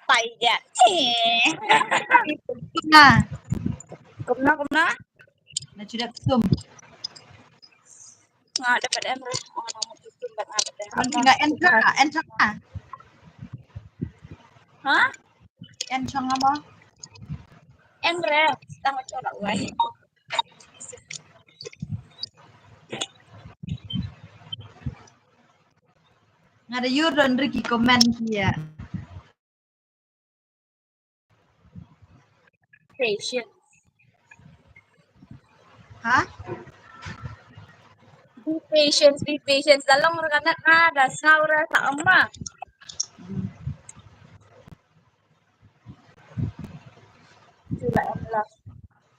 tay dạ Na. Kumna Na sudah sum. nga dapat em rin ano mo tutumbat nga dapat Enggak entra. ha Entra apa? em rin tama chola uai Ngada yuron Ricky komen kia. patient Hah? be patient dalang rana ada saura sa amma sila em la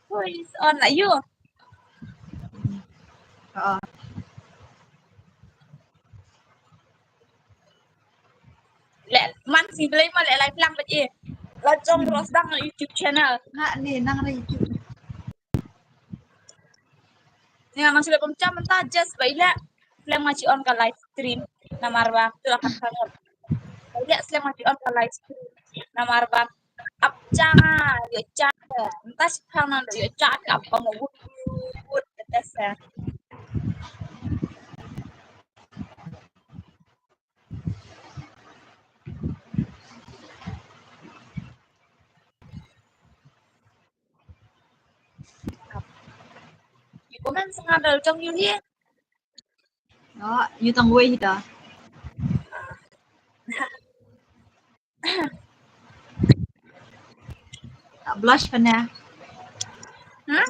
who is on like you Oo. lẹ man si blay ma lẹ live lang bật là trong Ross đăng ở YouTube channel Nga ni nang Ricky. nga nang sila pamcha man ta just baila lang ma on ka live stream na marwa tu akan kangot baila sila ma on ka live stream na marwa up changa yo cha entah si phang nan yo cha up pa mo wood tesa có men sang dal trong you here Oh, you tang way hita. Tak blush pa na. huh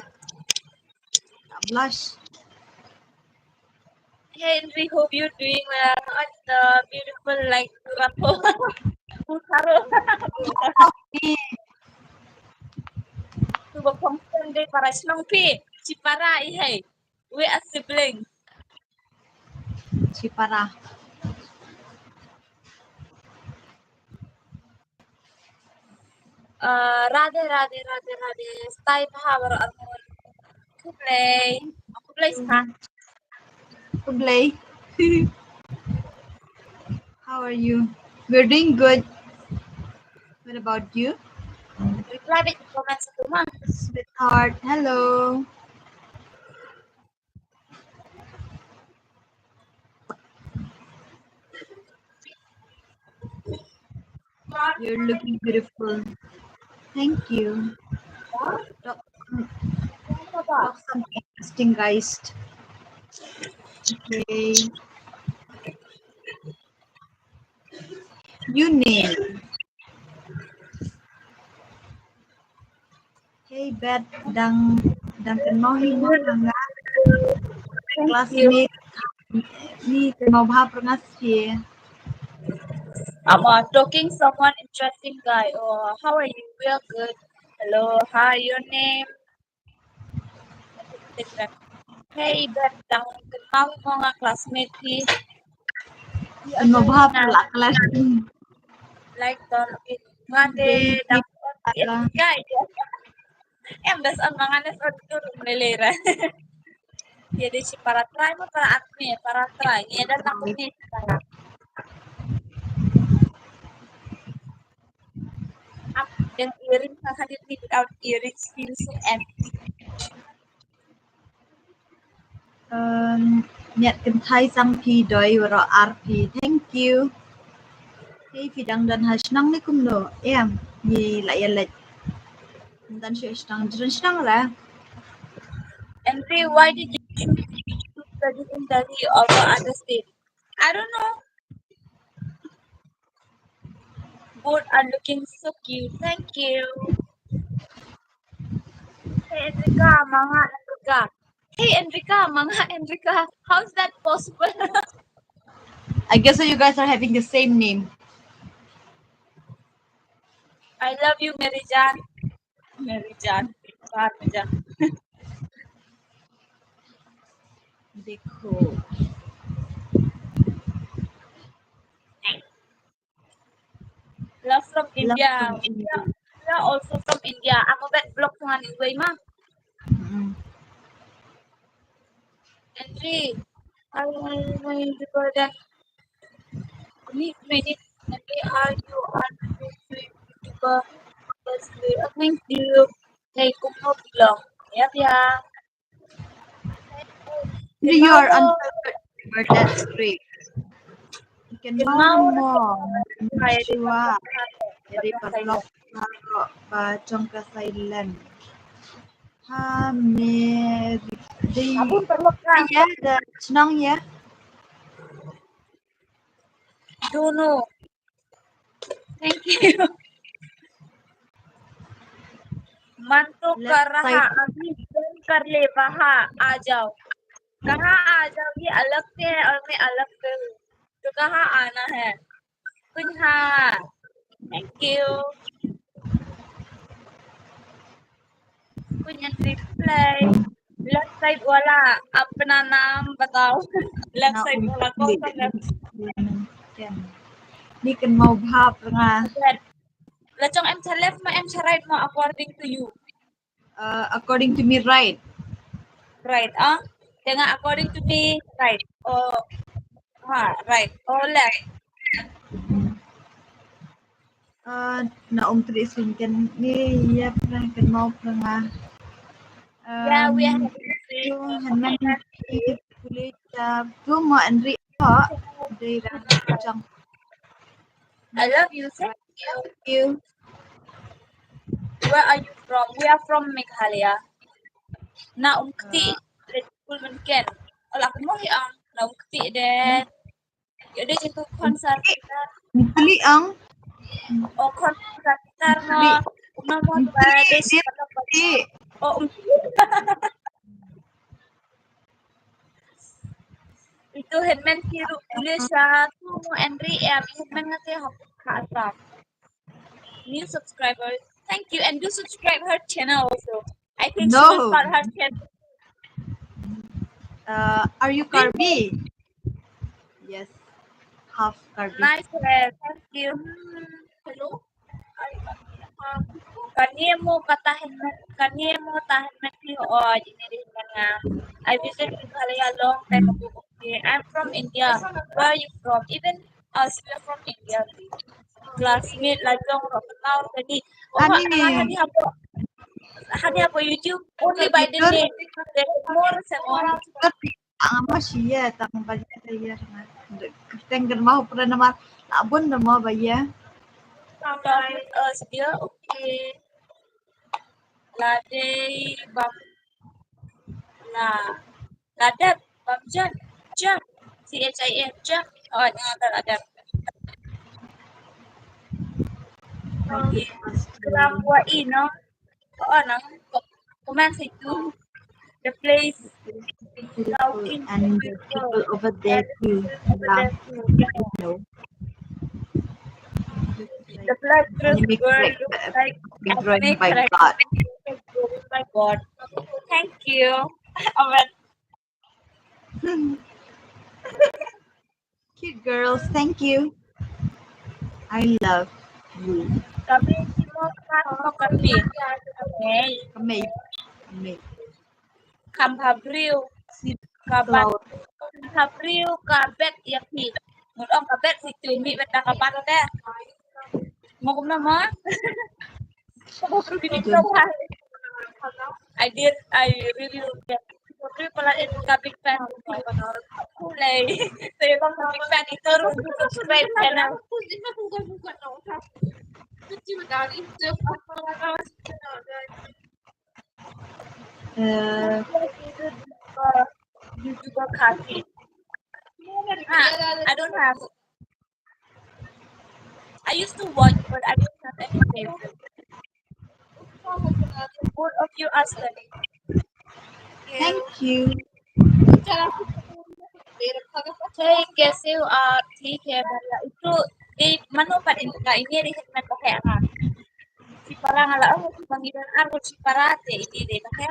Blush. Henry hope you doing well at the beautiful like rapo Pusaro Okay. Tuba pangpon day para silang pi si para ihay we as sibling Si para. Radhe stay power amon kuplay sa Kublay. How are you? We're doing good. What about you? reply bit comment sa tuma Sweetheart. Hello. You're looking beautiful. Thank you. Talk something interesting, guys. Okay. You name. Hey, Bet. Dang kenal mo hanga classmate ni kenal pernah sih. talking someone interesting guy oh how are you we are good hello hi your name hey but dang kenal mo nga classmate ki Kenal pala kelas like ngade dang guy em das ang mga nasod ko nilera jadi si para try mo para atme para try ya dan ako ni yung earrings na hadit without earrings feels so empty Nhật kinh thay sang phi đôi rồi RP. Thank you. Hey, phi đang dan hash nang ni kum no. Em ni lại lệch. Dan sedang lah. and say why did you choose to study in Delhi over other state I don't know both are looking so cute thank you hey Enrica mga Enrica hey Enrica mga Enrica how's that possible I guess so you guys are having the same name. I love you Mary Jan Dekho. love from India from India. we are also from India ako bet block nga ni Way ma Henry I may record that many are you on Thank you. Thầy cũng không bị lộn. Yes, yeah. You are unfiltered. That's great. Ikan mau mo. Chua. Dari perlok haro bacong kasailan. Hamid. Abun perlu kan? Ya, dah senang ya. Dono. Thank you. Mantu Let's कर रहा type. अभी phone कर ले वहाँ आ जाओ कहाँ आ जाओ ये अलग से है और मैं अलग से हूँ तो कहाँ आना है Cunha thank you Cunha reply left side वाला अपना नाम बताओ लेफ्ट Na साइड वाला कौन सा left Ni kan mau bhap nga. là trong em sẽ left mà em sẽ right mà according to you According to me, right? right dengan according to me right oh right oh left Na tri kan ni ya pernah kan mau nga. yeah we have Tu hanan boleh tu mo Andri ho. Dari rang I love you thank Thank you. where are you from we are from Meghalaya na umkti school mungkin kalau aku mau ya na umkti deh jadi itu konser kita Nitli ang oh konser kita mau Bangladesh oh itu headman kiru tulis satu mau Henry ya headman ngasih hak asam new subscribers thank you and do subscribe her channel also I think she will No. start her channel Are you Karbi? Yes. Half Karbi. nice thank you hello kaniemo tahan nanti oh ini di mana I visit Meghalaya long time ago okay I'm from India where are you from even us we are from India classmate lajong kenal tadi oh hanya apa YouTube only by the name there is more someone Ang siya tang balik saya na. Tengger mau pernah nama abon na mo ba ya? talk with us dia okay lade bam ladat bamjan jam CHIM jam oh ini ada Kelapa Ino, nang comment itu the place login And the people over there too. Yeah. No. the black dress Anime girl looks like drawing anime by character. God. Oh my god. Thank you. Amen. Cute girls, thank you. I love you. Kami mau kerti. Okay. Kami. Kampabriu. Si kabat. Kampabriu kabet yakni. Ngulong kabet si tumi beta kabat teh. Mau kumna mah? I really get pala in big fan kulay. So yung mga big fan ito, subscribe channel. YouTuber Kati. I don't have. I used to watch, but I don't have any favorite. Both of you are studying. Thank you. Hey, कैसे हो आप ठीक है भैया itu di mana pada ini di segmen pakai anak si parang ala oh si panggilan aku si parate ini deh pakai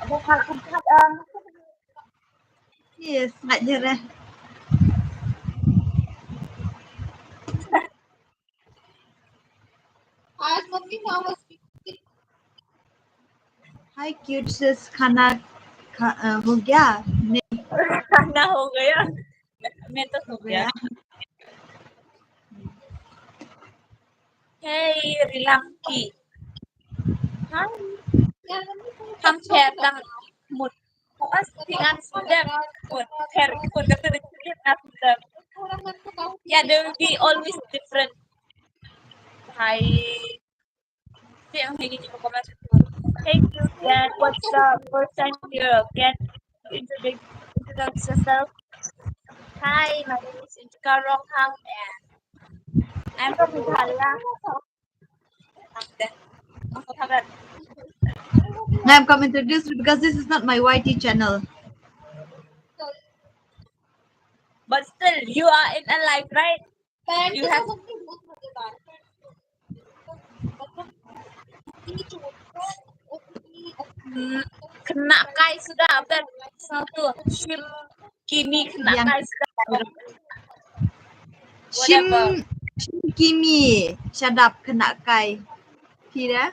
Abang kalkulkan Yes, nggak jerah. Hi cute sis, खाना हो गया? नहीं. खाना हो गया मैं तो सो हो गया गया Hey Rilamki Hai हम Herlang một Mas dengan sudah Her pun kata dengan sudah Yeah they will be always different Hai Yang lagi di komen Thank you Ken what's up first time here Ken introduce yourself Hi my name is Intika Ronghang and I'm from Meghalaya Aku kabar now I'm coming to introduce you because this is not my YT channel. But still, you are in a life, right? You have kena kai sudah, udah satu shim kini kena Yang kai sudah. Shim Whatever. Kimi shut up kena kai Pira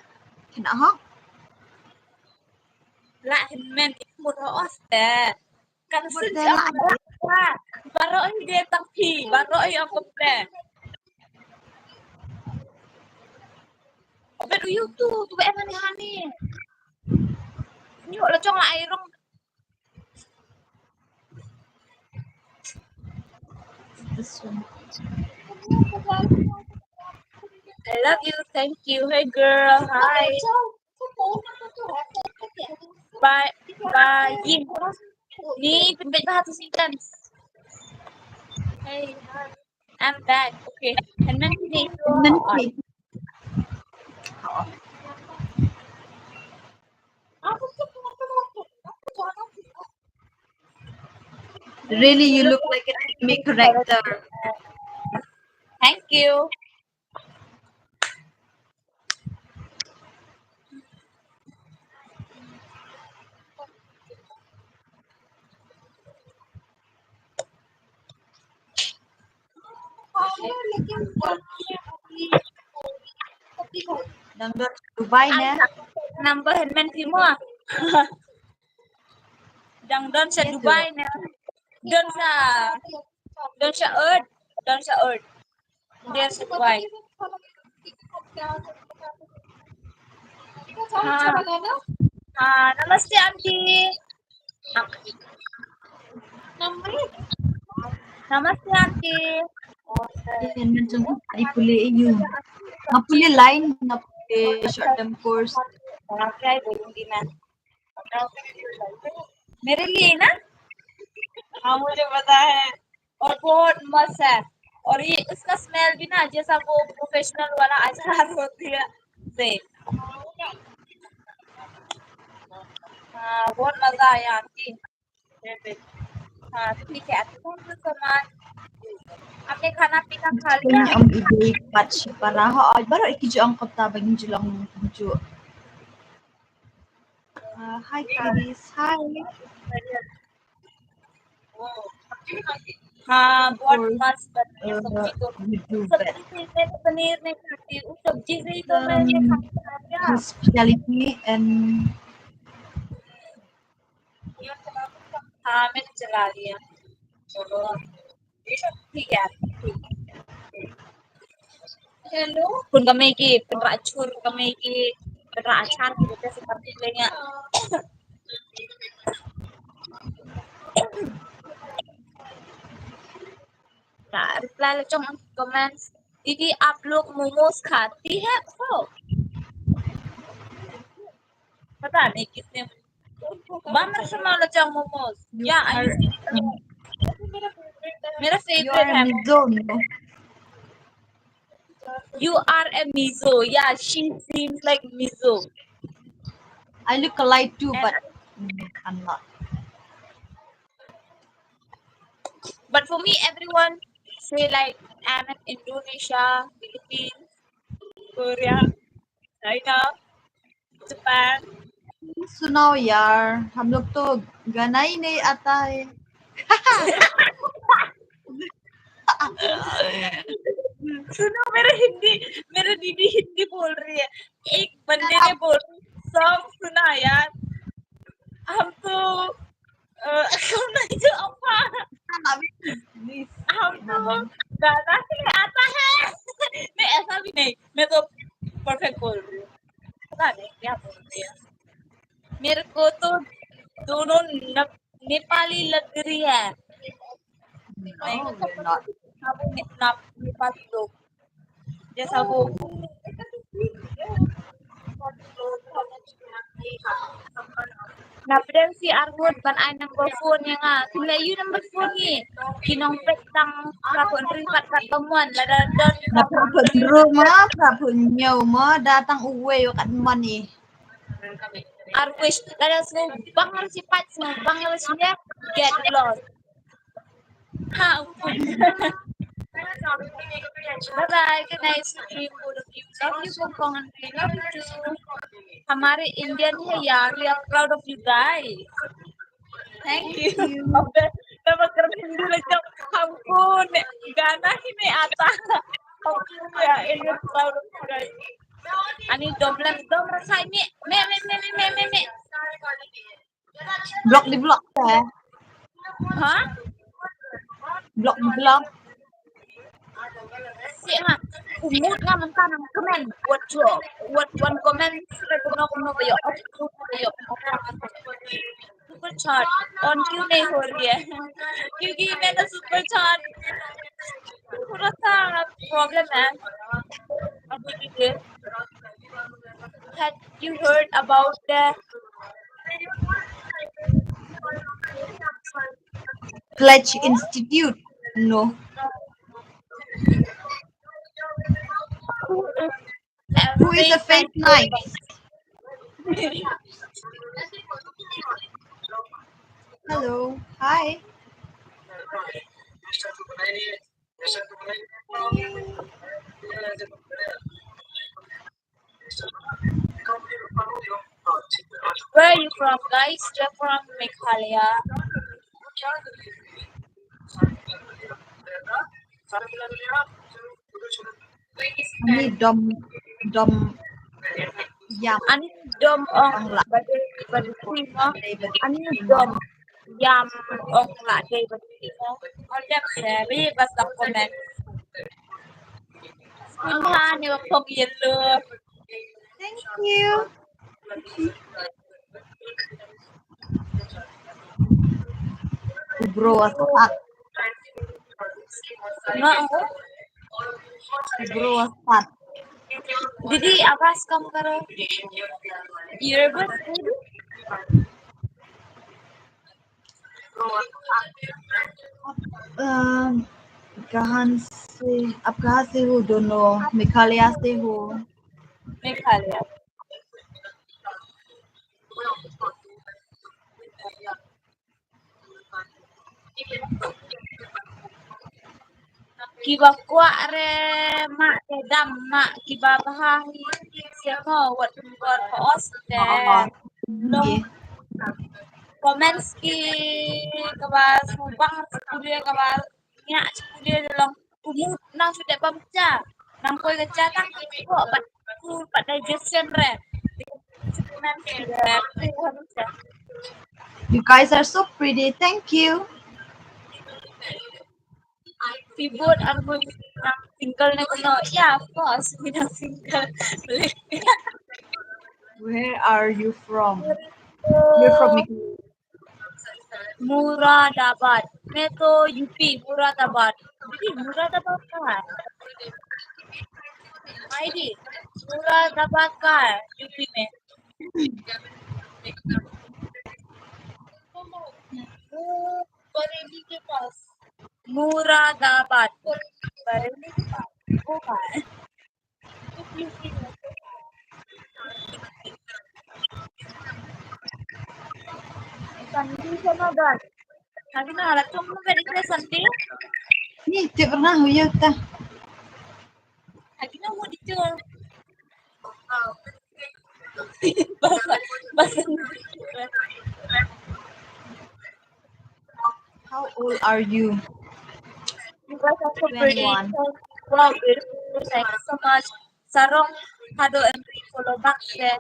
kena hok Lah men itu một rõ deh. Kan Một xin đứa ông lại. lah. Baru dia tapi, baru yang komple. Pero YouTube, tu em hani. Ni lo chong lại rong. this one. I love you, thank you. Hey girl, hi. Bye, bye. Yin. Ni penbet bahasa Sintan. Hey, hi. I'm back. Okay. And then today, Mình thì really you look like an anime character. Thank you. Đang được Dubai nè. Number Henman Timur. Don't sa Yes, Dubai na. Don't sa Earth. Don't sa Earth. Dia sa Dubai. Namaste auntie. Namaste auntie. Yan man dyan di puli yun. Mapuli line, mapuli short term course. क्या बोलूंगी मैं मेरे लिए ना हाँ मुझे पता है और बहुत मस्त है और ये इसका स्मेल भी ना जैसा वो प्रोफेशनल वाला अचार होती है से हाँ बहुत मजा आया आंटी हाँ ठीक है थैंक यू सो मच आपने खाना पीना खा लिया Kanya ang ibig patch para ay baro ikidyo ang kaptabang yung lang medyo. Hi kiddies, hi. हाँ बहुत Or मस्त बनती है सब्जी तो medyo सब्जी से मैं तो पनीर नहीं खाती उस सब्जी से ही तो मैं ये खाना क्या hospitality and हाँ मैं चला लिया चलो ठीक है hello kun kami ki penracun kami ki penracan gitu seperti lainnya nah reply trong comments दीदी आप लोग मोमोज खाती है तो पता नहीं किसने banyak sama lechong momos you ya I are used to मेरा you are favorite a है mizo, no? you are a mizo yeah she seems like mizo I look alike too, but I'm not. But for me, everyone say like I'm in Indonesia, Philippines, Korea, China, Japan. सुनाओ यार हम लोग तो गाना ही नहीं आता है सुनो मेरा दीदी हिंदी बोल रही है एक बंदे ने बोल सॉन्ग सुना यार हम तो कौन नहीं जो अम्मा Man. Ganas ini apa है नहीं ऐसा भी नहीं मैं तो परफेक्ट बोल रही हूँ पता नहीं क्या बोल रही है मेरे को तो दोनों नेपाली लग रही है नहीं No, you're not. वो नेपाली लोग जैसा वो Napdem si Arwood ban ay number phone niya nga. Kila yun number phone niya. Kinong pek tang kapon rin pat pamuan. Ladadon Na prapun rumah, prapun nyawa datang uwe wakat money. Arwish. Lada semua bangal si Pat. Semua bangal siya. Get lost. Ha, ampun. Bye-bye. Good night. Stream both of you. Love you, Pongpong and we love you too. हमारे Indian है यार. We are proud of you guys. Thank you. मैं मतलब हिंदी में जब हमको गाना ही नहीं आता हमको या Indian proud of you guys. Ani domlam sai me. Blok di blok ya. Hah? Blok di blok. Si ha. Umut nga man ka ng comment. What one comment sa kuno ba yo? Super chat on क्यों नहीं हो रही है क्योंकि मेरा super chart थोड़ा सा problem है अभी के लिए had you heard about the Pledge Institute. No. Who is a fake knight? Hello. Hi. where are you from guys you're from Meghalaya Ani dom yam. ani dom ong la bade mo ani dom yam ong la de bade mo all that sabi basta comment Kumha ni wa pog yellow Thank you. Bro wasat. no Bro wasat. दीदी आवाज कम करो earbud आप कहाँ से हो दोनों? मेघालय से हो? Meghalaya kiba kwa re mak te dam mak kiba bahahi siamo wat buat os te long Ye. comments ki kaba subang studio kaba nya studio long umut nang sudah pamca nang koi keca tang ko pat ku pat digestion re You guys are so pretty. Thank you. Keyboard aku nang single na kuno. Yeah, of course. Minang single. Where are you from? You're from Meghal- Muradabad. मैं तो UP Moradabad दीदी मुरादाबाद कहाँ है ID Moradabad कहाँ है UP में बरेली के पास मुरादाबाद बरेली के पास वो कहाँ है यूपी में संधि से नगर अभी ना हालत तुम लोग कहीं से संधि Ni, di pernah huyag ta. अभी ना वो दिखते बस How old are you? you guys are so pretty 21. wow beautiful thank you so much sarong hado and follow back there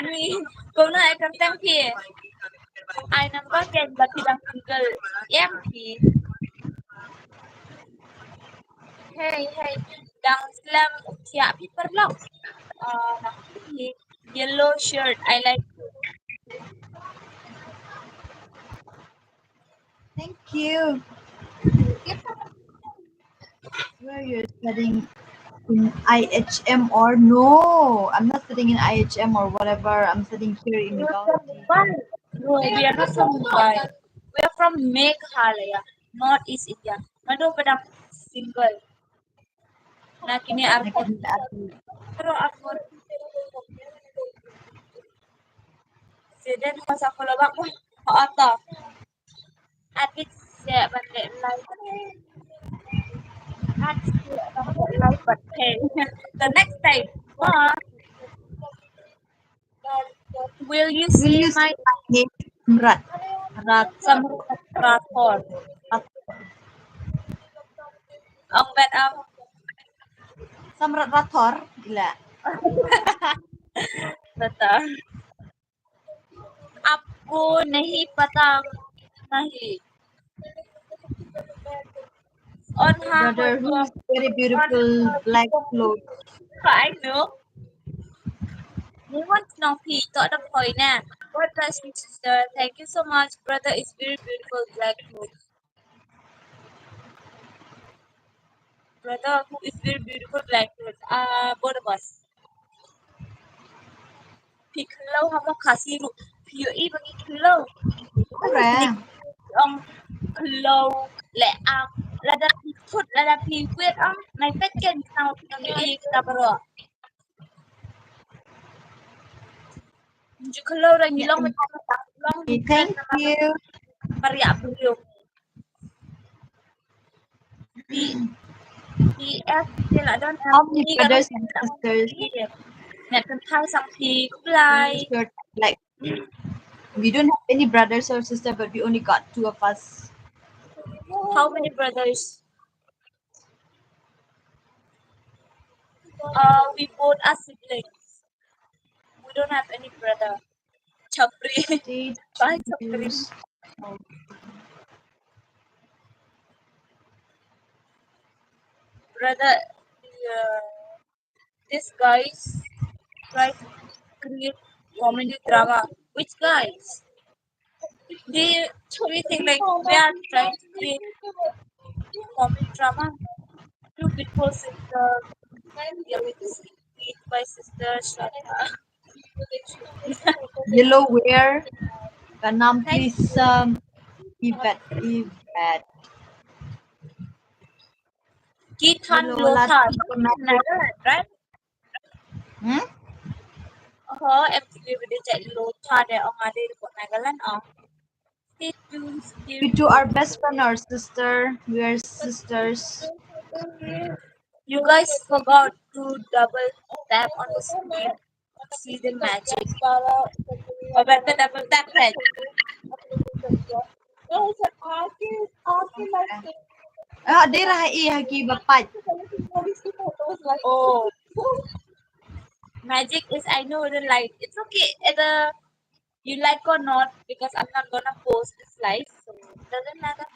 ani kung na akan tempi ay number ken ba tidang single MP Hey, hey. Dang slam siap perlok. Nang pink, yellow shirt. I like you. Thank you. Where you're studying in IHM or no? I'm not studying in IHM or whatever. I'm studying here in You're from Gaudi. Mumbai. No, we are not from Mumbai. We are from Meghalaya, Northeast India. Mado padang single. Na kini airport. Nag-admit. Pero airport. Seden masa ko lawak mo. Ata. At it's balik live. At balik live but hey. The next time. Will you Will see you my say my name? Rat. Rat. Samrat Rathor? Rat. Ang bad ang Samrat Rathor. Gila. betul. आपको नहीं पता नहीं और हाँ Brother, who is very beautiful black clothes? I know you want to know P thought of point nè God bless you sister thank you so much brother is very beautiful black clothes brother who is very beautiful black clothes both of us P lâu không có khả si ru P y bằng lâu Ora. ông lâu lệ là đặt phút là đặt P quyết ông này tất nhiên sao ông y kita bro Kalau orang Yeah. bilang macam bilang Thank you. Maria beliau di F dia lah dan How many ni kalau brothers and sisters? nak kental sang pi in kulai this church? Like, we don't have any brothers or sisters, but we only got 2 of us. how many brothers we both are siblings we don't have any brother Chapri They Bye Chapri choose. brother this guys try to create comedy drama which guys they truly think like we are trying to create comedy drama two beautiful sisters yeah, with my sister Shraddha. Yellow wear. Kanam, Thank please, Yvette. Yvette. Keithan Yellow wala Lotha tiko na. Netherlands right Hmm? em sige với đứa chạy Lotha để ông ở đây của Netherlands stay tuned We two are best friend or sister. We are sisters. you guys forgot to double tap on the screen see the magic or better double tap it Di rahi hagi bapat. oh magic is I know the light it's okay either you like or not because I'm not gonna post this live so it doesn't matter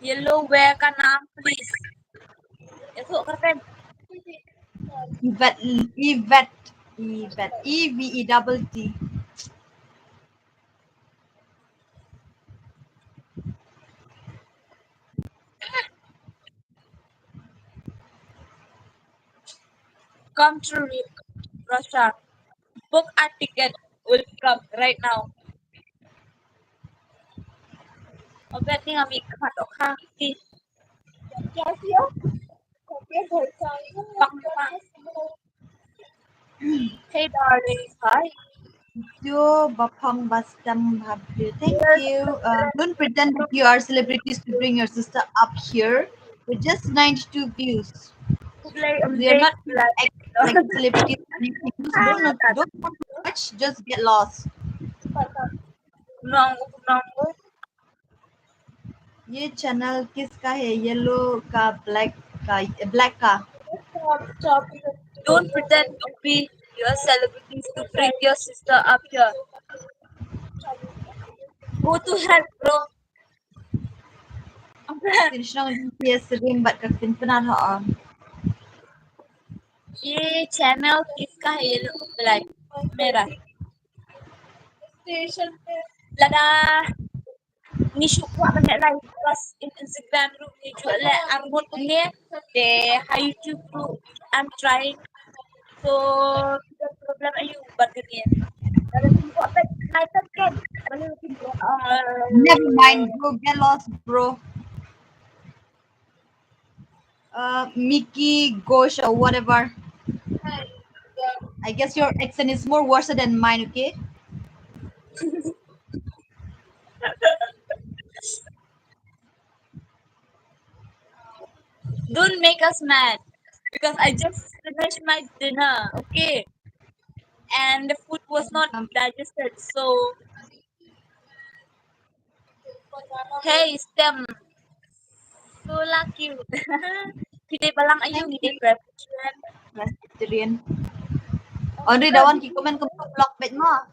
yellow wear ka naam please esok keren Yvette. Yvette. Yvette. Evette. come to Russia book a ticket will come right now Obet ni kami katok kaki hey darling hi Yo, Bapang Bastam Habdu. Thank you. Don't pretend that you are celebrities to bring your sister up here. We're just 92 views. We are not act like celebrities. Don't watch, just get lost. Nonggu ये channel किसका है? Yellow का, black का. don't pretend to be your celebrities to bring your sister up here go to hell bro Tin shnong dia sering bat ka tintenan ha. ये channel किसका है ये like मेरा lada nishu ko banyak live plus in Instagram group ni jual armut ni de YouTube group I'm trying so the problem ayu bagni kalau tunggu apa naik kan kalau tunggu Never mind, bro. Get lost, bro. Mickey, Gosh, or whatever. I guess your accent is more worse than mine, okay? don't make us mad because I just finished my dinner okay and the food was not digested so hey STEM so lucky kita balang ayu Thank kita you, graduation vegetarian. Only the one ki comment come to block bit more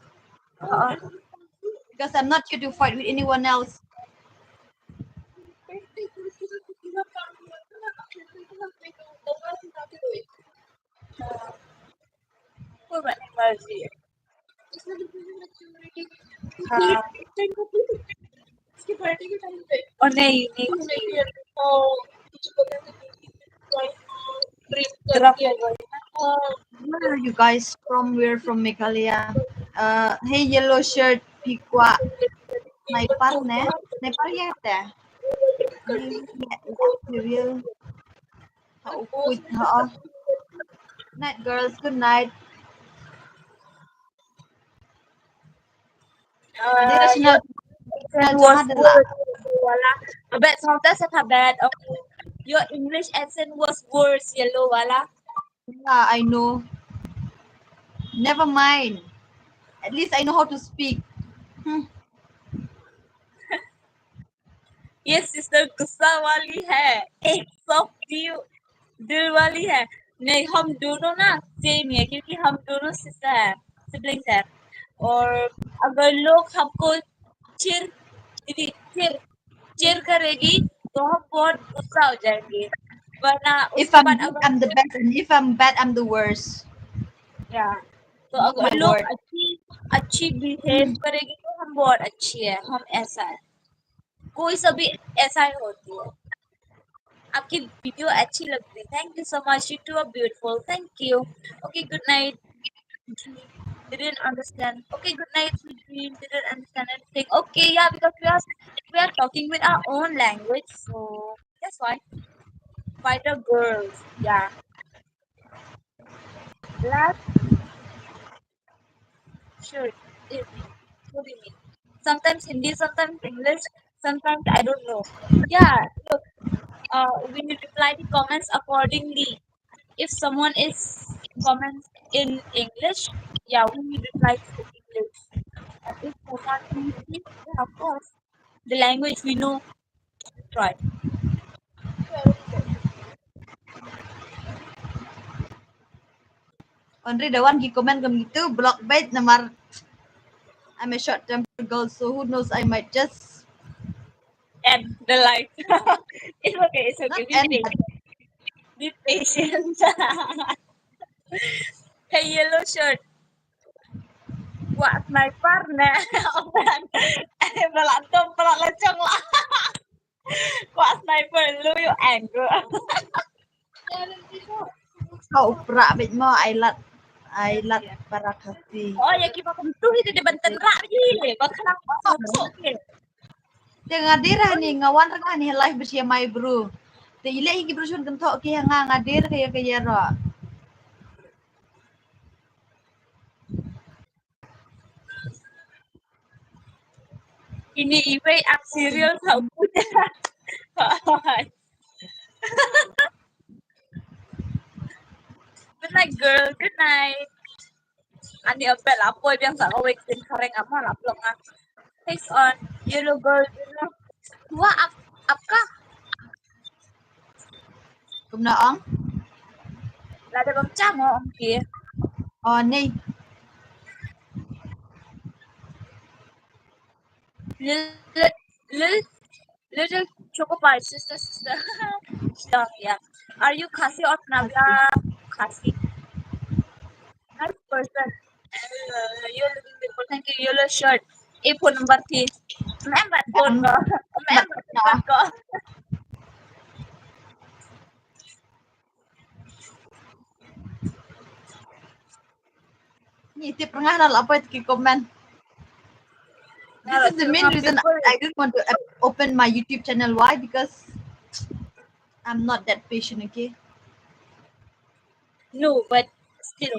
because I'm not here to fight with anyone else. Oh नहीं नहीं drop ya Where are you guys from? We're from Meghalaya. Hey, yellow shirt, pikwa. Naipal ne? Naipal ya te? Real. Night, girls. Good night. Dia your national accent was jahat lah. worse wala but sometimes sa bad your English accent was worse yellow wala Yeah, I know. Never mind. At least I know how to speak. ये sister गुस्सा वाली है एक soft दिल वाली है नहीं हम दोनों ना सेम है क्योंकि हम दोनों सिस्टर है सिबलिंग्स है और अगर लोग हमको चिर दीदी चिर करेगी तो हम बहुत गुस्सा हो जाएंगे वरना If उसके I'm बाद good, अगर I'm the best, and if I'm bad, I'm the worst. या तो Mark my अगर लोग word. अच्छी बिहेव करेगी तो हम बहुत अच्छी है हम ऐसा है कोई सभी ऐसा ही होती है आपकी वीडियो अच्छी लगती है thank you so much you too are beautiful thank you okay good night didn't understand okay good night sweet dream didn't understand anything okay yeah because we are talking with our own language so that's why fighter girls yeah last sure it, what do you mean sometimes Hindi sometimes English sometimes I don't know yeah look we will reply the comments accordingly if someone is comments in English, yeah, we will reply to English. And if someone in Hindi, yeah, of course, the language we know, try. Only the one he comment kami gitu block bait namar. I'm a short tempered girl, so who knows? I might just And the life. It's okay, it's not okay. end, but Be patient. Hey, yellow shirt. Wah, sniper na. Balancong pala lechong lah. Wah, sniper, lu yung anger. kau pra bait mo I lat para kasi. Oh, ya kita tentu itu di Banten rak gile. Bakalang masuk gile. Dia ngadir ni ngawan ra ni live bersih my bro. Te ile higi bro syun kentok ki nga ngadir kaya ro. Ini eBay serial tau punya. Good night, girl. Good night. Ani apel apa yang sa awake din kareng ama laplong nga. Face on. Yellow girl. Yellow. Wah, apka. Kumnaong. Lada bang chamo ang ki. Oh ni. Lil lil Little choco pie, sister. Stuff, yeah. Are you Kasi or Navya? Kasi. Nice person. You're looking beautiful. Thank you. Yellow shirt. A phone number थी. मैं बात phone Um, को. मैं but बात को. Itu pernah apa itu comment. This is the main reason I don't want to open my YouTube channel. Why? Because I'm not that patient. Okay. No, but still.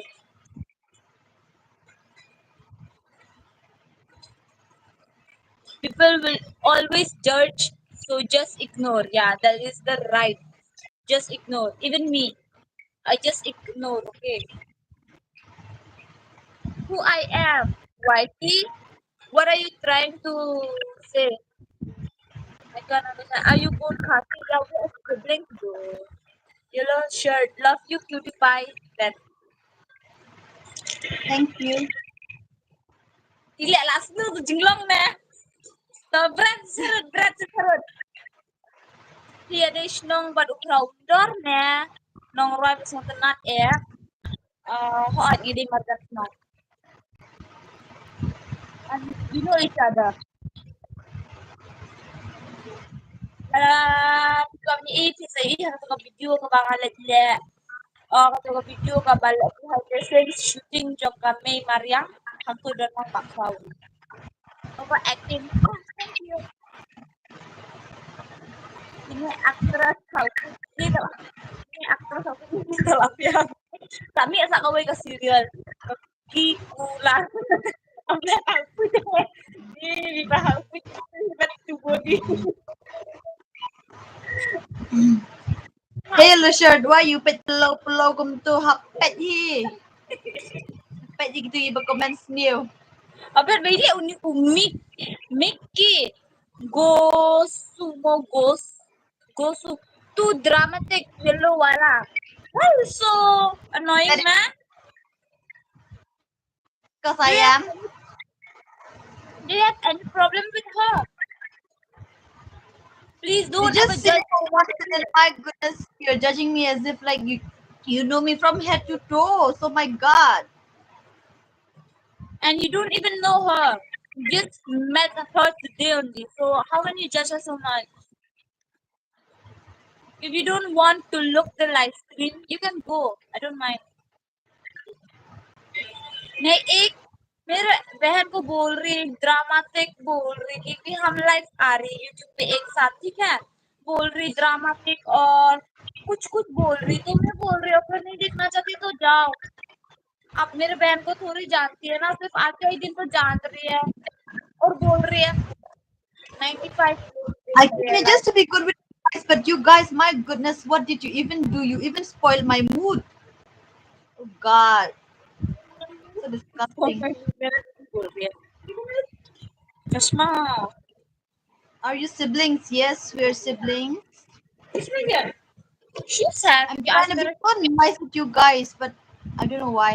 People will always judge, so just ignore. Yeah, that is the right. Just ignore. Even me, I just ignore. Okay. Who I am? Whitey? What are you trying to say? I can't understand. Are you both Khaki? Yeah, we are siblings though. Yellow shirt. Love you, cutie pie. That. Thank you. Tidak langsung tu jinglong na. Berat serut. Tiada nong bad ukraw dor na. Nong roy pisang tenat ya. Hoat gini margat nong. And you know each other. Kami itu saya harus ke video ke bangalat le. Ketua video ke balik ke hairdressing shooting job kami Mariam. Hantu dan nampak kau. Over acting. Oh, thank you. Ini aktris kau. Ini tak. Ini aktris aku ini tak ya. Kami asal kau ke serial. Kikulah. Apa aku deh. Ini bahas itu body. Hey, Lushard, why you pet pulau kum tu hap pet hi? Pet ji gitu iba comment new. Apa beli unik Mickey Gosu too dramatic yellow wala. Why you so annoying, man? Because I am. Do you have any problem with her? Please You don't ever just say judge. once and then, my goodness, you're judging me as if like you know me from head to toe. So my God. And you don't even know her. You just met her today only. So how can you judge her so much? If you don't want to look the live stream, you can go. I don't mind. नहीं एक मेरे बहन को बोल रही dramatic बोल रही कि हम लाइव आ रही है यूट्यूब पे एक साथ ठीक है बोल रही ड्रामाटिक और कुछ बोल रही तो मैं बोल रही हूँ अगर नहीं देखना चाहती तो जाओ आप मेरे बहन को थोड़ी जानती है ना सिर्फ आज का ही दिन तो जान रही है और बोल रही है 95 I try just to be good with you guys, but you guys, my goodness, what did you even do? You even spoiled my mood. Oh God. So disgusting. बोल रही है चश्मा Are you siblings? Yes, we're siblings. इसमें क्या है? She said, I'm trying to be fun nice with you guys, but I don't know why.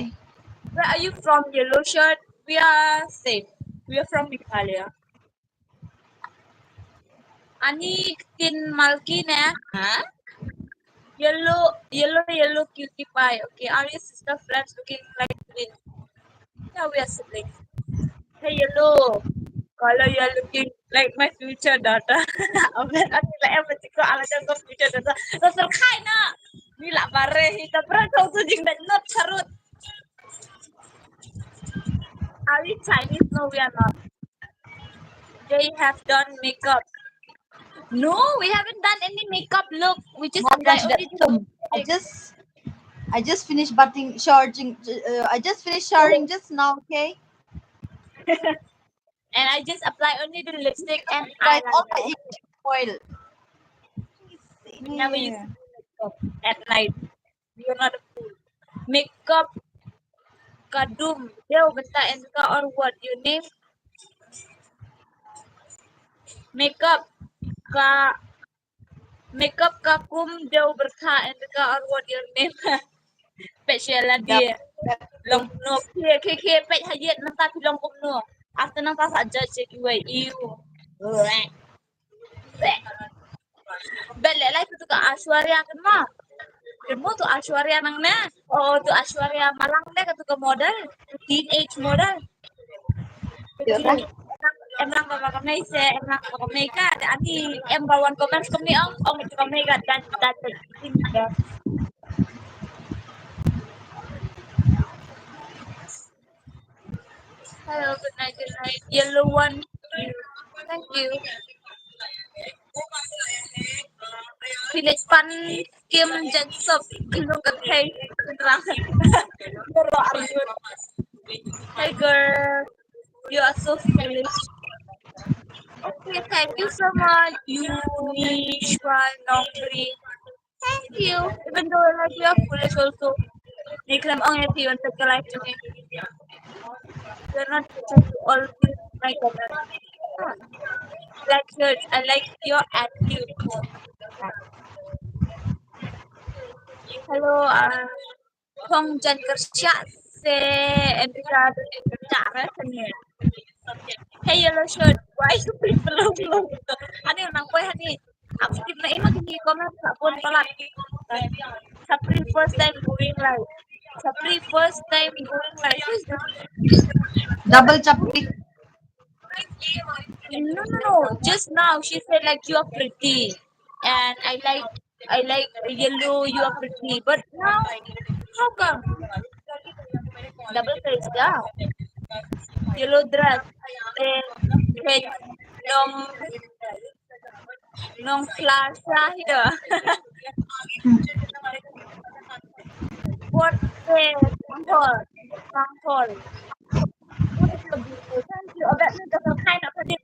where are you from, yellow shirt? We are safe. We are from Meghalaya. Ani tin malki na? Huh? Yellow cutie pie. Okay, are you sister friends looking like twins? Yeah, we are siblings. Hey, yellow. Kalau you are looking like my future daughter. Abang aku like apa sih kau ala jangan future daughter. Terus kai na. Ni lah bare kita pernah tahu tu jing dan not sarut. Are we Chinese? No, we are not. They have done makeup. No, we haven't done any makeup. Look, we just apply only I just finished charging. I just finished showering just now. Okay. And I just apply only the lipstick and Guys, all my eyeliner. oil. We never use makeup at night. We are not a fool. Makeup kadum. Yo, basta and ka or what? Your name? Makeup kakum jauh berkah and ka or what your name? Special dia. Long no. Ke pet hayat nanta pilong kum no. After nanta sa judge you. ke Aishwarya kenal. Demo tuh Aishwarya nangna. Oh, tuh Aishwarya Malang deh ke model, teenage model. Ora. Kecil. Emang bapak kami se, emang bapak kami kan, ani em kawan komen kami om itu kami kan dan ini ya. Hello, good night, good night. Yellow one. Thank you. Village Pan Kim Jansop Kilung Hey Terangan. Bro Arjun. Hey girl, you are so foolish. Okay, thank you so much, Unishwa Nongri. Thank you. Even though like you are foolish also. Niklam ang yati yun sa life to me. You're not just all my comment. Like yours, I like your attitude. Hello, Hong Jan Kersya se Entika Cara seni. Hey yellow shirt, why you people long? Ani nang koy hani. Aktif na ima kini komen sa pun palak. Sapri first time going live. Sapri first time going live. Who's this? Double chapstick. No. Just now she said like you are pretty, and I like yellow. You are pretty, but now how come double face? Yeah, yellow dress, then head long long plaza here. What the control? What is the beautiful? Thank you. That means the kind of thing.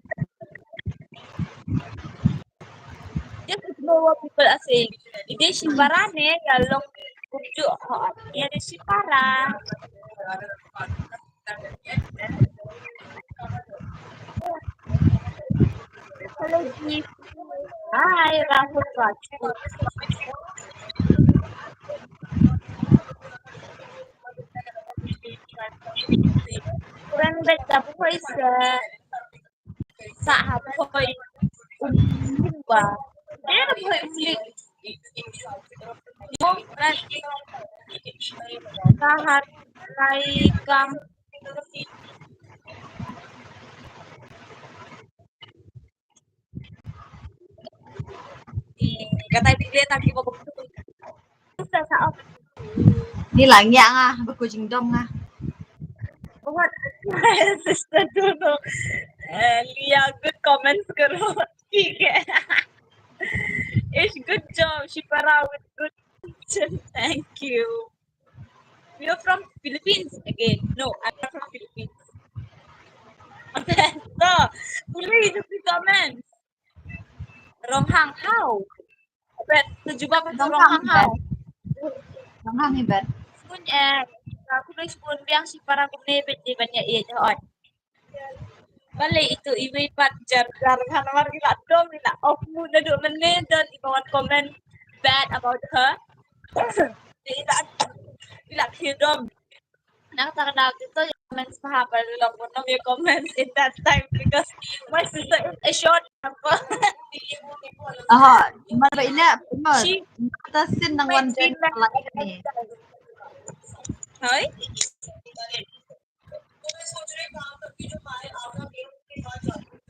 Just ignore what people are saying. Ide Shivarane ya long kuju hot. Ya de Shivara. Hello, Jeep. Hi, Rahul Rajput. Kurang baca voice sa hapoy umlimba. Dia hapoy umlim. Mo ran kahat laikam kata dia tadi mau sa sa Ni lang ya nga, kucing dom nga. what my sister don't know. Liya good comments karo. ठीक है. It's good job, Shipara with good question. Thank you. You're from Philippines again. No, I'm not from Philippines. So, please just the comments. Rong hang how? Bet tujuh ba Rong rong hang hang how? Ang hangibet. Spoon aku tulis spoon biang Shipara kumnebet di banyak iya jahat. Balik itu ibu ipat jar hanamar gila dom gila off mood na 2 menit dan ibawan komen bad about her. Gila dom. Nakakatawa dito yung comments mahaba lang po ng yung comments in that time because my sister is a short temper. Aha, marba ina, She tasin ng one makes me gen like life ni. Hoy?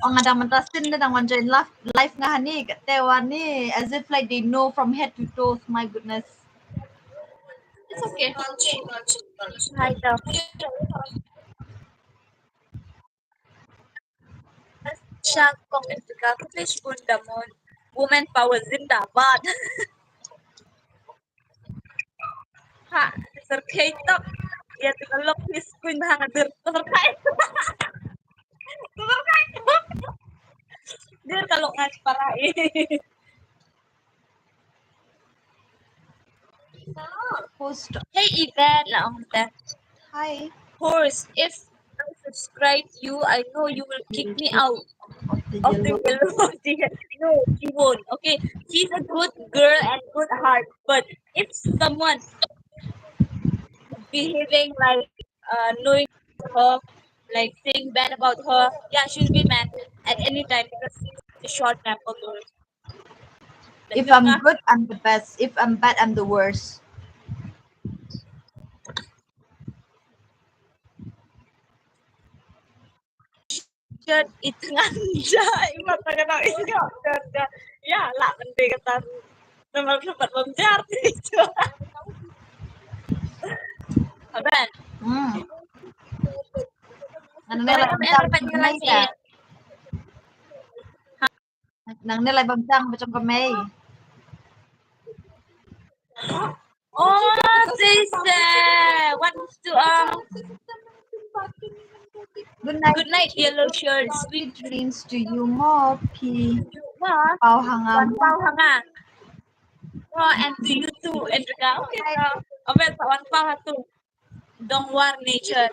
O nga daman tasin na ng one gen life nga hani, katewa ni, as if like they know from head to toes, my goodness. It's okay. Hi, Tom. Siya comment ka. Please bunda mo. Woman power zindabad. Ha, Sir K-Top. Ya, tukalok his queen na nga dir. Turkay. Turkay. Dir kalok nga para eh. Post. Hey, Yvette lang that. Hi. Horse, if I subscribe you, I know you will kick me out Of the of the yellow. yellow. No, she won't. Okay, she's a good girl and good heart. But if someone behaving like knowing her, like saying bad about her, yeah, she'll be mad at any time because she's a short temper girl. If I'm good, I'm the best. If I'm bad, I'm the worst. Shirt itu nganja, imat kata itu ya lah penting kata nomor sempat lonjar itu. Aben, Nang nilai bangsa dapat macam nilai kemay sih. ya. Nang nilay bangsa macam kemay. Oh, this what to good night yellow shirt, Sweet dreams to you, Moppy. Wah, Pau hangam. pau hanga. Oh, and to you too, Enrika. Okay, so Aben wan pau tu. Don't war nature.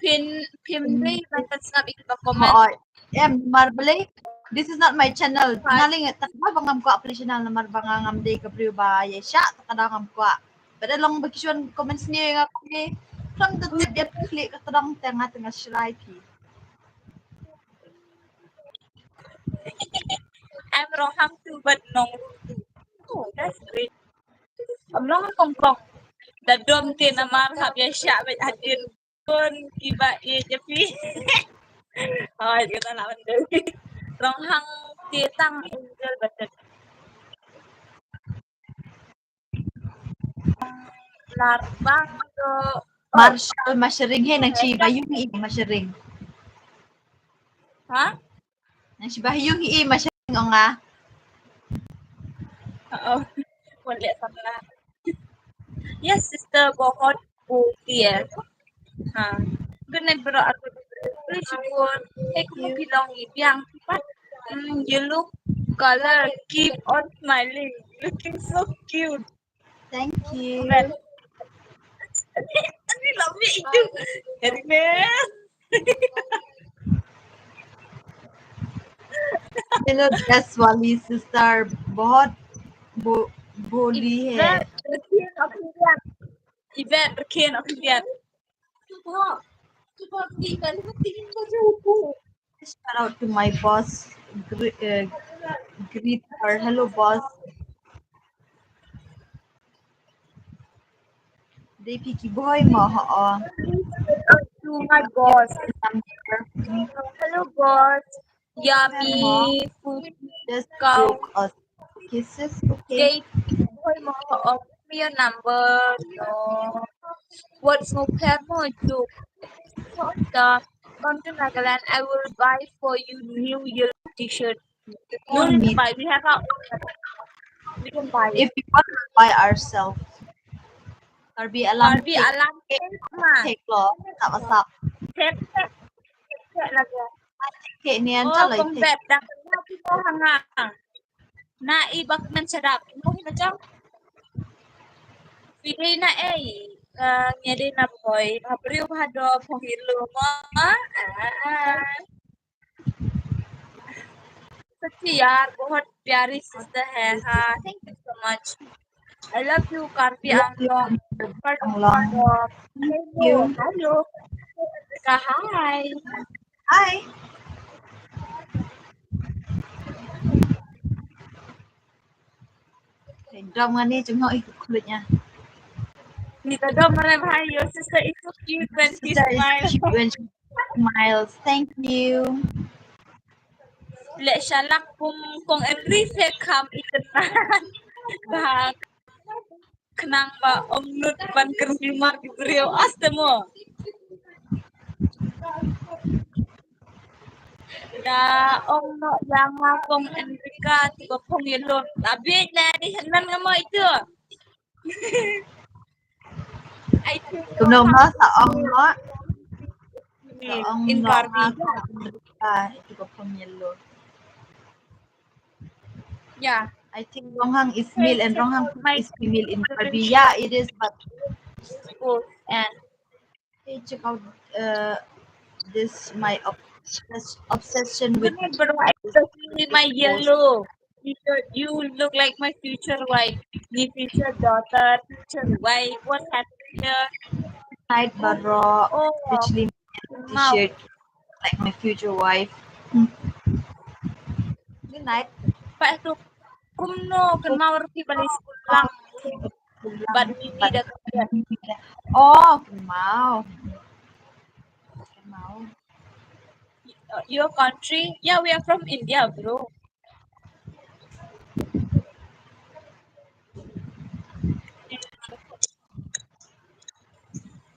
Pin day mantan snap ikut komen. Oo. Marbalik. This is not my channel. Naling takba bangam ko application na marbangangam day ka priyo ba yesha takadangam ko. Pero long vacation comments niya nga ko ni from the tip ya click katadang tanga shripi. I'm wrong ham too, but no. Oh, that's great. I'm wrong kong kong. The dom tin amar hab ya sya bet hadir pun kiba ye jepi. Oh, kita lawan dewi. Rong hang titang angel betet. Larbang to Marshall Mashering he nang chiba yung i Mashering. ha? Nang chiba yung i Mashering o nga. Oo. Wala sa na. Yes, sister, बहुत बोलती है. हाँ. Good night, bro. Aku syukur. Kamu bilang yang cepat. You look color. Keep on smiling. Looking so cute. Thank you. Well, I love itu. Very nice. Hello, guess वाली sister बहुत बोली है. Rekin aku lihat. Ibat rekin aku lihat. Coba berikan tingin bajuku. Shout out to my boss. Greet her. Hello, boss. Devi ki boy mo oo. To my boss. Hello, boss. Yummy food. Just Kau joke us. Kisses, okay. boy mo give me your number. No. What's no pair mo joke? Come to Nagaland. I will buy for you new yellow t-shirt. No need to buy. We have our own. We can buy it. If we want to buy ourselves. Arbi alam Barbie alam take lo. Tap. Cek lagi. Take niyan Oh, taloy kung take. bet dah kita hanga. Na ibak man sadap. Mo macam pilih na nyari na boy. Habriu hado pangilo mo. सच्ची यार बहुत प्यारी sister है हाँ thank you so much I love you कार्पी Anglong hello hello hi Hi. Drum nga ni chung hoi kulit niya. Nita do mana bhai your sister is so cute when she Sister is smiles cute when she smiles. Thank you. le shalak kung every se kam ikenan bah kenang ba omnut ban kermimar di brio astemo da ông nội yang nga kong Enrica tiba pong yelo labi na di hanan nga mo itu I think Tumnong mo sa ong mo. Sa ong in no Barbie. ito ko pang yellow. Yeah. I think Ronghang is male and Ronghang is female in Barbie. Yeah, it is, but Oh, and hey, check out this my obsession with but why especially my yellow t-shirt? You look like my future wife. Me future daughter, future wife. What happened here? night Barro Oh, literally mouth. t-shirt like my future wife. Good night. Pak tu Kumno kan mawar pi balai sekolah. But we But need a oh, wow. Wow. your country. Yeah, we are from India, bro.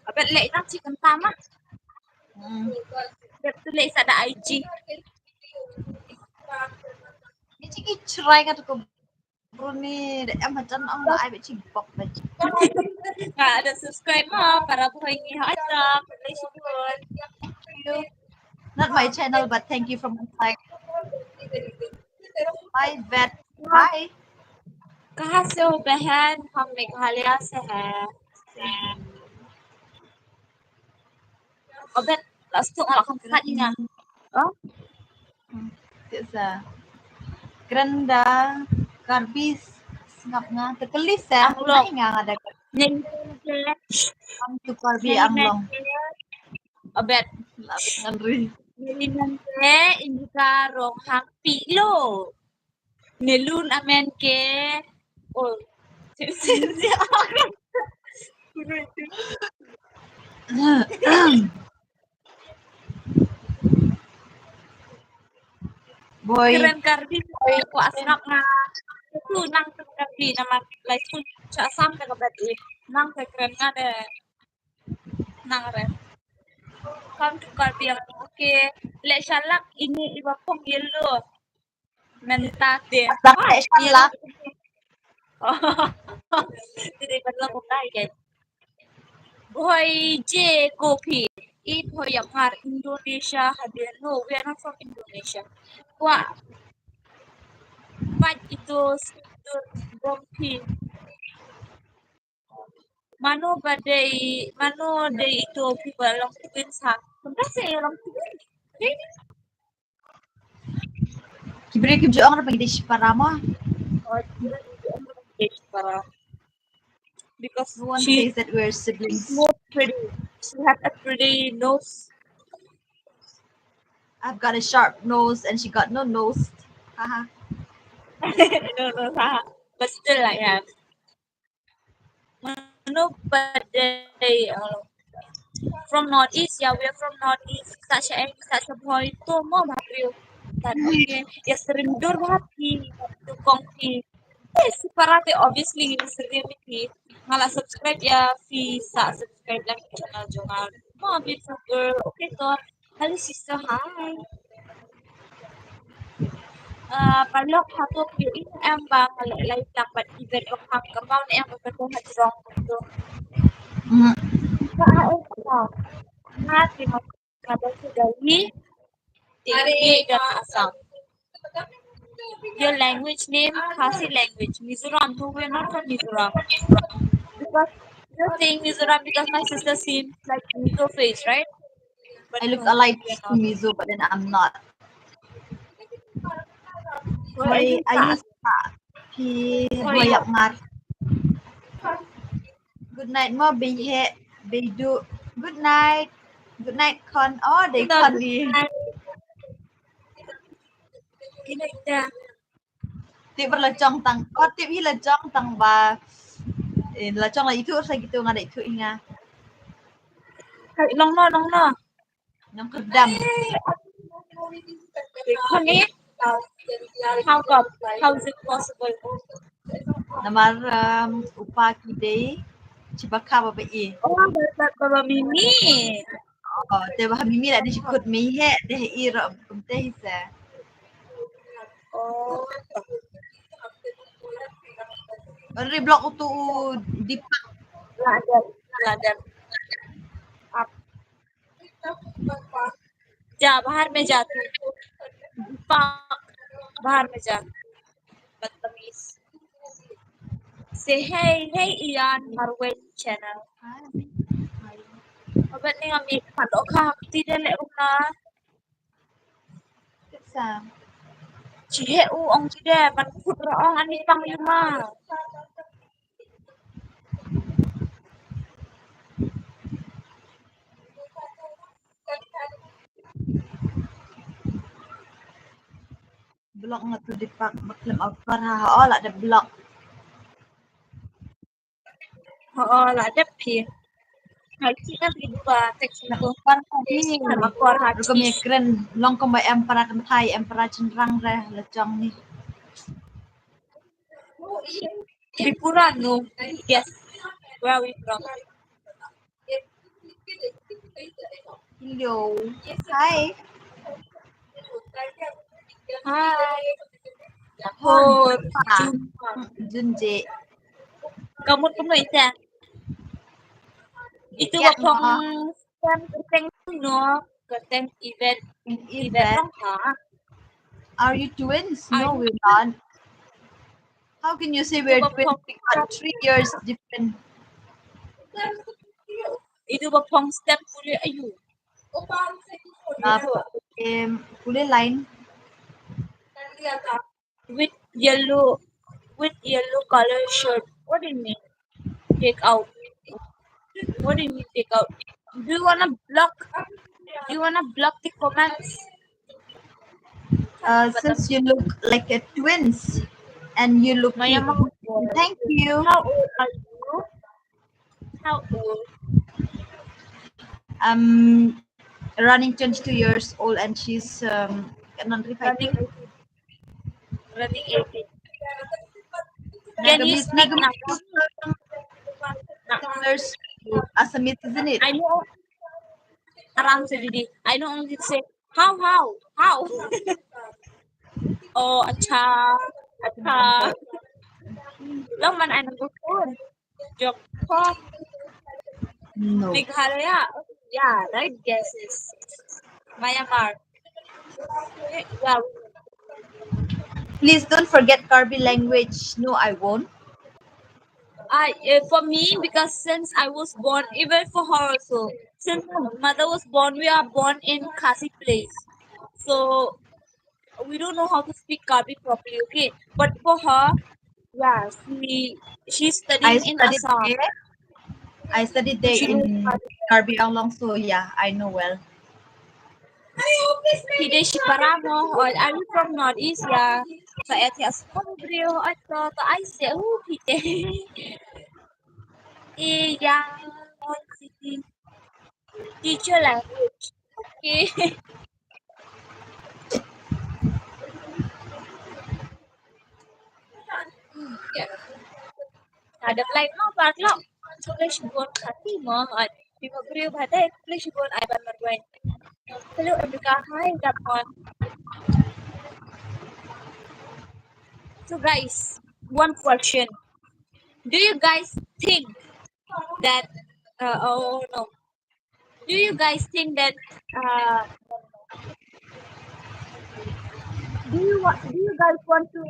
Abet lek nak chicken tama. Hmm. Dia tulis ada IG. Ni chị try ka to Brunei để em mà chân ông là ai bị chỉnh bọc về Nggak ada subscribe mah para buhay ni aja. Balai syukur. you. Not my channel, but thank you from my Bye, vet. Bye. कहाँ से हो बहन? हम मेघालय से हैं. Abet, langsung akan kakaknya. Oh, Tiếp giờ. Granda, Garbis, ngập nga. Tekelis ya. ang long. Nai nga nga ada. Nyen Am tu Garbi nyen ang long. Abet, Labit ngandri. nyen hindi ka rong hang pilo. Nilun amen ke. Oh, siya akan. Boy, Keren kardi ko asnap nga. Itu nang kardi nama live school sa asam ka kabati. Nang keren nga de. Nang ren. Come to Karbi ang okay. Le shalak ini iba pong yellow. Mentate. Saka siya lang. Jadi kadang ko tayo guys. Boy J Gopi. It boy yang har Indonesia hadir. No, we are not from Indonesia. Wah, what itu Gopi. Mano day itu people long tuwin sa. Punta sa long tuwin. Okay? Kibri kibjo ang rapag di para mo. Or para because No one she's says that we're siblings. more pretty. She has a pretty nose. I've got a sharp nose and she got no nose. Haha. No, but still I have. No, but they from Northeast. Yeah, we're from Northeast. Such a boy. To mo bahriyo. That okay. Yes, rindur bahati. Tukong ki. Yes, separate obviously ini sering ni. Malah subscribe ya, visa subscribe lang channel Jongal. Oh, beautiful girl. Okay to. Hello sister, hi. Palok hatop yung em ba malalay dapat event of hang kapaw na ang magkatong hadrong ko. Mm. Kain ka. Mati magkabal sa dali. Tinggi dan asam. Your language name, Khasi language. Mizoram, though we're not from Mizoram. Because you're saying Mizoram because my sister seems like Mizo face, right? But I look no, alike we're to not. Mizo, but then I'm not. Where are Boy, you ayos from? pa. Pi Where are boy you? yak ngar. Good night mo bihe. Bedu. Good night. Good night con. Oh, they con đi. Kinagda. Tiếp là trong tăng. Oh, tiếp hi là trong tăng và là trong là itu sa gitu nga da itu nga. Long no. Yang kedam. Honey, how come? How is it possible? Namar upaki day. Chibaka ba i. Oh, Baba Mimi. Oh, te ba mimi la di sikut mihe deh i ro teh sa. Oh, Ri blok tu di lather आप जा बाहर में जा तू बाहर में जा बदतमीज say hey Ian Marwen channel Abet ni kami kadok kah tidak lek rumah sa. cihe ong tidak man putra ong ani pang lima Blok nga to di pak baklam agpar ha all ada blok. Oo, ladap pin. Nagsikat iba text Na itu. par ka di. Makor Rukom hati. ye kren long kom ba empara kan thai empara chinrang re la chong ni. Tripura no. Yes. Where are we from? Hello. Hi. Hi. Hon. Oh, Pa. Jun. Junje. Kamu tuh itu. Itu Kiat bapong mo kan kerteng no. Kerteng event in event event. long ha. Are you twins? Are No, you we're not. How can you say itu we're twins? bapong We got 3 years different. itu bapong step kulit ayu. Uh, kulay line. With yellow with yellow color shirt. What do you mean? Take out. What do you mean take out? Do you wanna block? Do you wanna block the comments? Since you look like a twins and you look Maya cute. mga Thank you. How old are you? How old? I'm running 22 years old and she's kanang Running 5 running 18. Can you Nagamis speak nagamis Naga? dollars Assamese, isn't it? I know around Didi. I know only to say how. Oh, acha. Lang man ay nagkukun. Joke po. No. Meghalaya. Yeah, right guesses. Myanmar. Yeah, Please don't forget Karbi language. No, I won't. for me, because since I was born, even for her also, since my mother was born, we are born in Khasi place. So we don't know how to speak Kabi properly, okay? But for her, yeah, she's I studying in studied Assam. there. I studied So there she knows in Kabi. Karbi Anglong, so yeah, I know well. Hideshi Paramo, or are you from Northeast? Yeah. Sa Etias Pabrio, at to I say, oh, Hide. Yang City teacher language. Okay. Yeah. Ada flight mo, baklo. English bon khati mo, at di magriyo bata, English bon ay ban marwen. Hello, America. Hi, Japon. So, guys, one question. Do you guys think that, oh no, do you guys think that, uh, do you guys want to,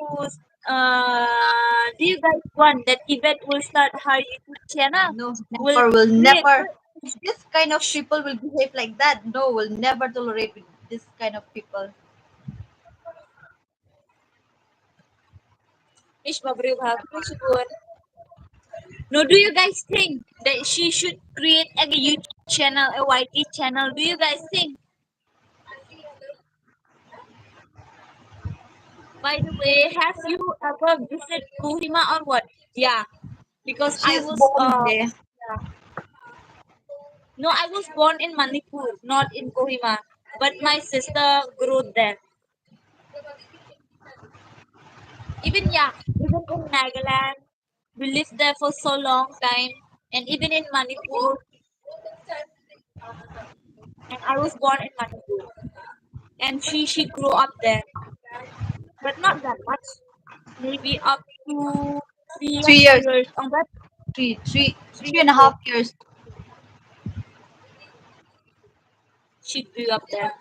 do you guys want that Event will start her YouTube channel? No, Will never, will create, never. This kind of people will behave like that. No, will never tolerate with this kind of people. ish mabriyo bhag, siguro. No, do you guys think that she should create a YouTube channel, a YT channel? Do you guys think? By the way, have you ever visited Kohima or what? Yeah, because I She's was born there. yeah. No, I was born in Manipur, not in Kohima. But my sister grew there. Even yeah, even in Nagaland, we lived there for so long time, and even in Manipur, and I was born in Manipur, and she grew up there, but not that much. Maybe up to 3 or 4 3 years, years. On that three, three, three three or and a four, half years. she grew up there.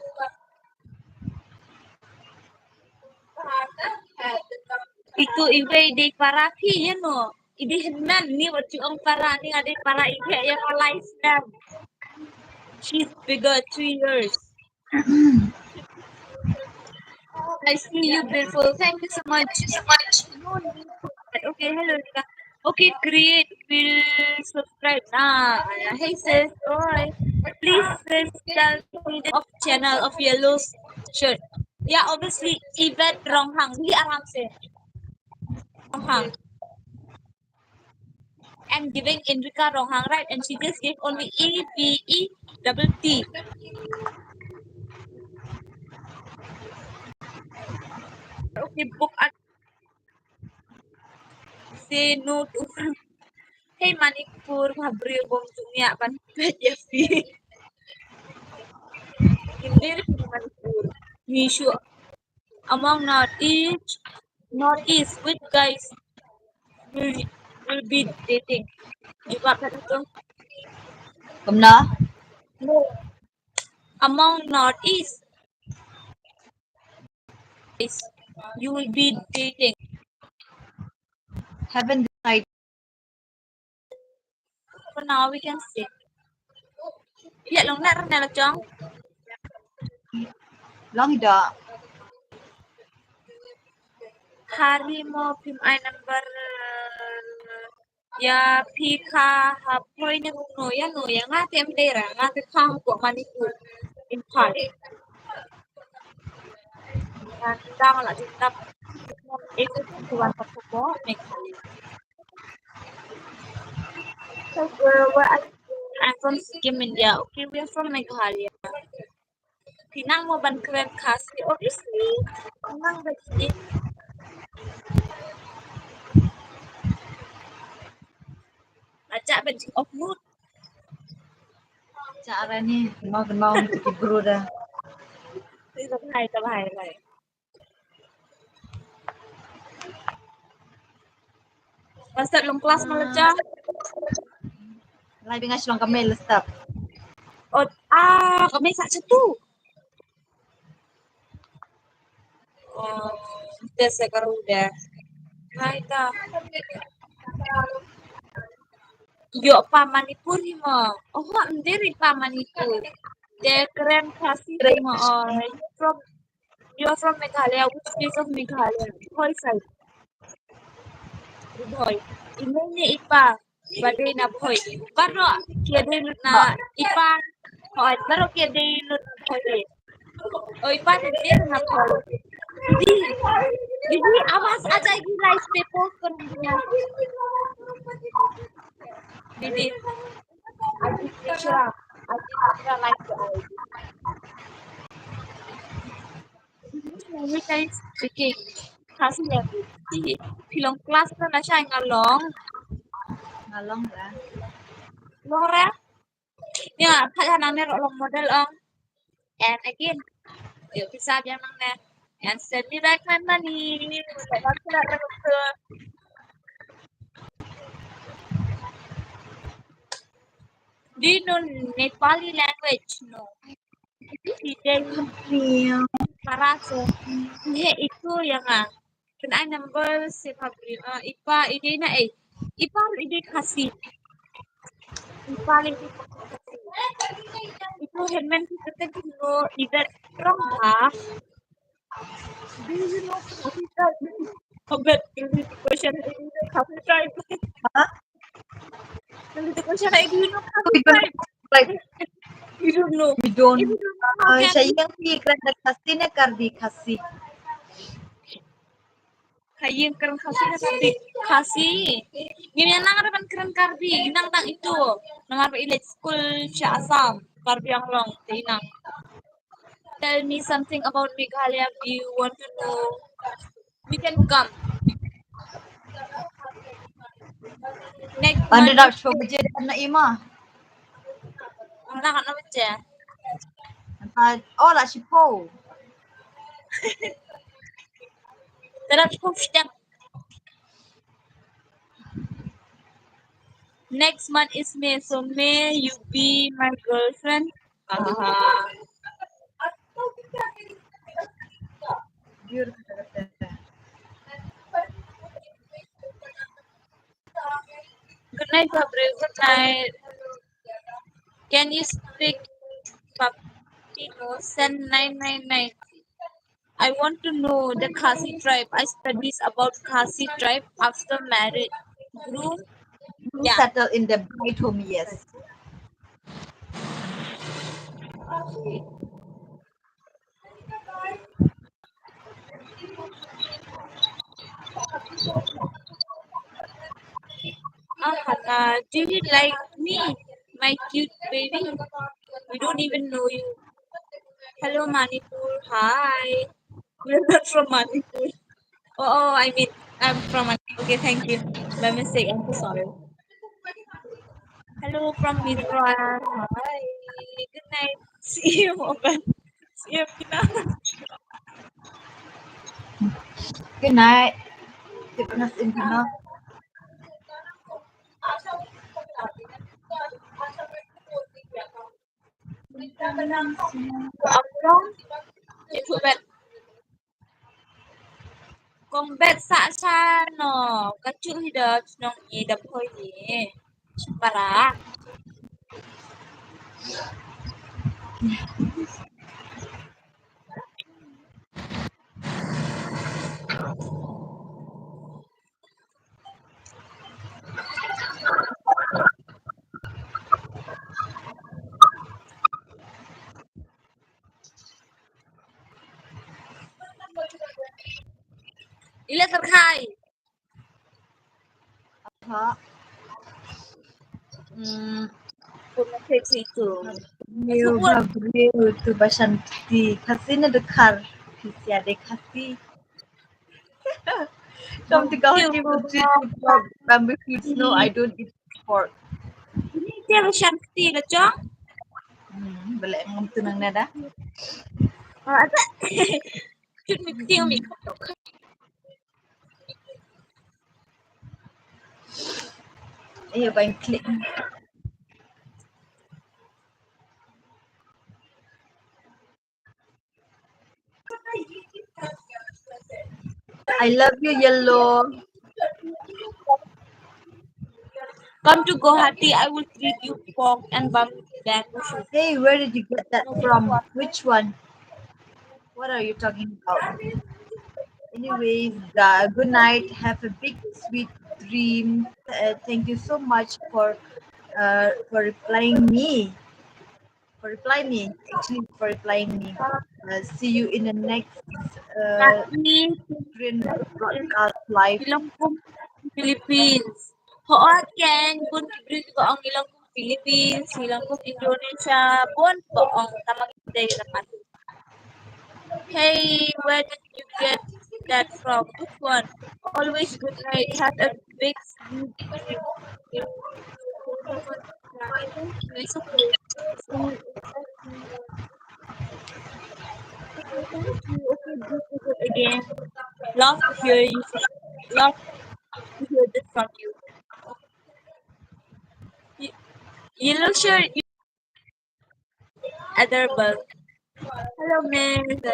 Itu ibe de parafi ya no. Ide henan ni wat ang para ni ade para ibe yang life them. She's bigger 3 years. I see you beautiful. Thank you so much. No need to okay, hello Nika. Okay, great. We'll subscribe. Hey sis. Alright. Please sis tell me the of channel of yellow shirt. Yeah, obviously, Yvette Ronghang. Li Aram se. Ronghang. And giving Indrika Ronghang, right? And she just gave only E, B, E, double T. Okay, book at say no to. Hey, Manipur, Mabril, Bom Jumia, Ban Yafi. Hindi rin Manipur. Nishu. Among Northeast, which guys will, will be dating? You got that? Kumna? No. Among Northeast, guys, you will be dating. Haven't decided. For now, we can see. Yeah, long na rin na lang. Long da. Hari mo pim ay number ya pika hapoy na no ya nga temdera nga te kang ko Manipur in part. And dang la ditap ito tuwan pa po Meghalaya. So where I'm from Sikkim, India. Okay, we are from Meghalaya. Pinang mo ban kren kasi obviously. Pinang ba di aja ba di of mood. Cara ni, mau ni kibro dah. Tabay. Basta long class mo lang siya. Lai bingas lang kami lestap. O, kami sa siya tu. Desa Garuda. Hai ta. Yo pa Manipur mo. Oh, hindi pa Manipur. De keren kasi mo. You're from Meghalaya. Which place of Meghalaya? Hoi side. Bhoy. Imene ipa. Badai na bhoy. Baro kede na ipa. Hoi. Baro kede na bhoy. O ipa na der na bhoy. दीदी आवाज आ जाएगी live पे post करूंगी मैं दीदी आज तीसरा live पे आएगी Every time speaking खासी लगी फिल्म क्लास का नशा ngalong Ngalong dah. lora ya kadang long model and again yuk bisa biar nang and send me back my money do you know Nepali language no Meow. Parase. Iya itu ya nggak. Kan I number si Fabri. Ipa ide na Ipa ide kasih. Ipa ide kasih. Itu herman kita dulu ibarat orang bah. Do you know kasih tribe? But the question is kasih tribe. Huh? The question is do you know kasih We don't tribe? like You don't know. we don't. If you don't know how can Saya yang kerana kasih na kardi kasih. Hayeng keren kasih na karbi. Kasih. Gini nang arapan keren karbi. Inang tang itu. Nang arapan ilit school siya asam. Karbi ang long. Tinang. Tell me something about Meghalaya if you want to know. We can come. Next Pandai month. dah show je na ima. Anak anak baca. Oh lah sipo. Terus step. Next month is May. So May you be my girlfriend. Good Good night, Fabri. Good night. Can you speak Papino? Send 999. I want to know the Khasi tribe. I studies about Khasi tribe after marriage. Groom? Yeah. settle in the bride home, yes. Hannah, do you like me, my cute baby? We don't even know you. Hello, Manipur. Hi. We're not from Manipur. Oh, I mean, I'm from Manipur. Okay, thank you. By mistake, I'm so sorry. Hello from Mizoram. Hi. Good night. See you, Moban. See you, Pina. Good night. Tipnas Indina. Ông Long, chị phụ bẹt, con bẹt xạ xa nó, các chữ thì đợt, nó nhì đập hơi nhỉ. Bà rá. Ila terhai. Huh? Mm, Kung sexy itu. you Bhavriyu to Bashanti. Kasina the car. Pisya de kasi. Come to Kauti to bamboo shoots. No, I don't eat pork. Ini dia Shanti na chong. Balik ngom tunang nada. Ada. Chút mình tiêu mình không đọc. Ayo bang click. I love you, Yellow. Come to Guwahati, I will treat you pork and bamboo shoot. Hey, where did you get that from? Which one? What are you talking about? Anyways, good night. Have a big sweet dream. Thank you so much for replying me. For replying me. Actually, for replying me. See you in the next Lagi Korean broadcast live. Ilonggo, Philippines. Hoot ken kun kibrit ko ang Ilonggo Philippines, Ilonggo Indonesia, bon po ang tamagday naman. Hey, where did you get that from? Which one? Always good night. Have a big sleep. Thank you. It's okay. Thank you. Okay, good again. Love to hear you. Love to hear this from you. You look sure you adorable. Hello, Miss.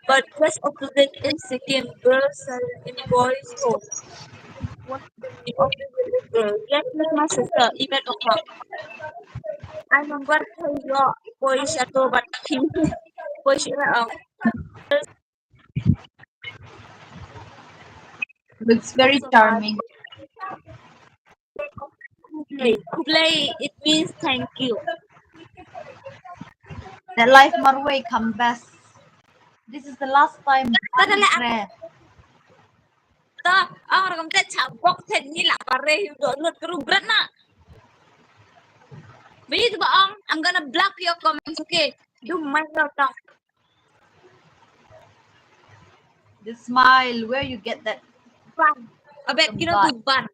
But dress opposite in Sikkim, girls in boys' home. What's the name of the little girl? Yes, with my sister, even Oka. I remember your boys at all, but he boys Looks very charming. Kublai, it means thank you. The life Marway come best. This is the last time. Prayer. Ta, ang rakam ta chabok ten ni la pare do not kerubrat na. Beli tu baong, I'm gonna block your comments, okay? Do mind your tongue. The smile. Where you get that? Ban. Abet kira tu ban.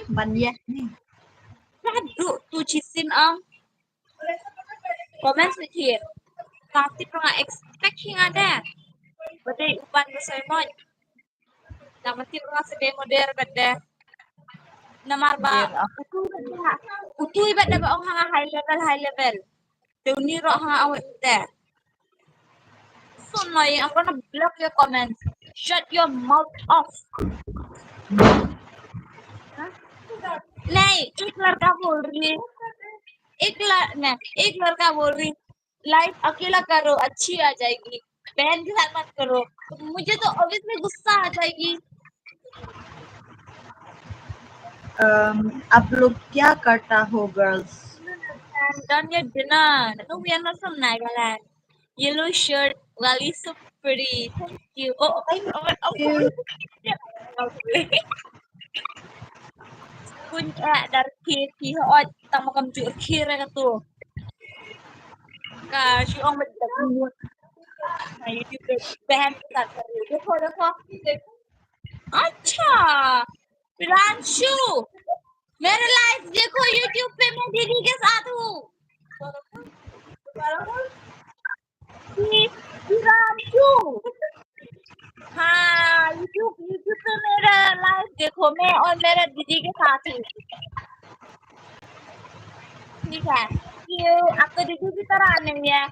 Ban ya ni. Radu tu chisin ang comments with here. Kasi ko nga expect nga ada. Bade uban ko sa mo. Namati ko nga sa demo der bade. Namar ba? Utu ibat na ba ang high level. Tuni ro hanga awet there. So annoying. I'm gonna block your comments. Shut your mouth off. नहीं एक लड़का बोल रही है एक लड़का बोल रही लाइफ अकेला करो अच्छी आ जाएगी बहन के साथ मत करो तो मुझे तो ऑब्वियसली गुस्सा आ जाएगी आप लोग क्या करता हो girls? done your dinner no we are not from Nagaland Yellow shirt, Lali so pretty. Thank you. Thank you. Kun dar ki ho tama kam jur khira ka tu. Ka shi ong mit da ku. Na YouTube पे बहन के साथ कर रही हूँ देखो देखो अच्छा प्रियांशु मेरे लाइव देखो YouTube पे मैं दीदी के साथ हूँ प्रियांशु हाँ YouTube पे मेरा लाइव देखो मैं और मेरे दीदी के साथ हूँ ठीक है ये आपको दीदी की तरह नहीं है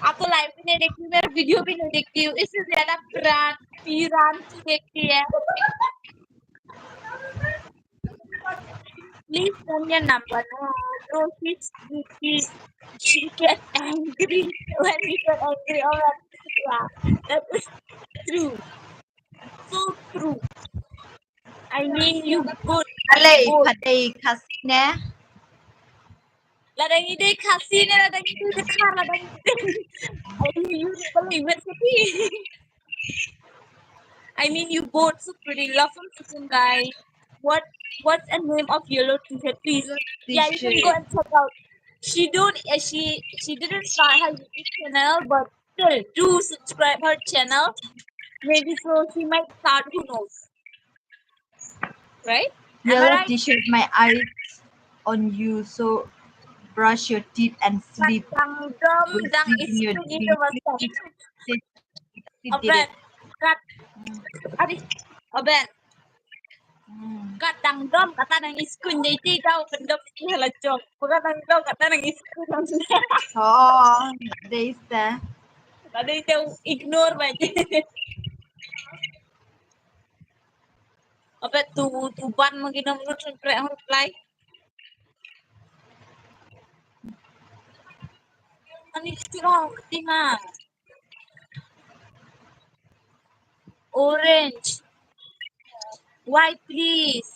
आपको लाइव भी नहीं देखती मेरा वीडियो भी नहीं देखती हूँ इससे ज्यादा प्रियांशु देखती है Please send your number. No, bro, she get angry when we get angry. Oh, yeah, that is true. So true. I mean, you good. Alay, Good. paday kasi na. Ladang ide kasi na ladang ide dekar ladang ide. I mean, you believe it, Sophie. I mean, you both so pretty. Love from Susan, guys. What's the name of yellow t-shirt, please? Yeah, you can go and check out. She didn't start her YouTube channel, but still do subscribe her channel. Maybe so she might start. Who knows? Right? Am I Yellow right? t-shirt, my eyes on you. So brush your teeth and sleep. Dang dum We'll dang see is in your pretty dream. the was We did Aben, it. kat, adi, Aben, Mm. kat dang dum kata nang iskun jadi kau pendam lah jom. Bukan dang dum kata nang iskun Oh, there is that. Tadi itu ignore aja. Apa tuban mungkin nomor reply. Ani sirong tinggal. Orange. White please.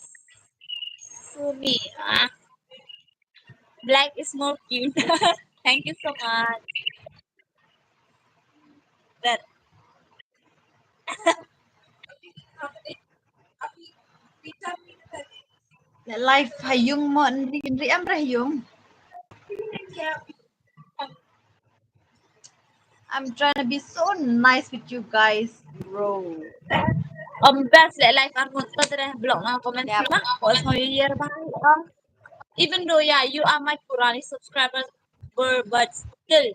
Sumi. Ah. Black is more cute. Thank you so much. That. Life hayung mo Henry am hayung. I'm trying to be so nice with you guys, bro. Best life are not better blog na comment Yep. was my year even though yeah you are my Purani subscribers but still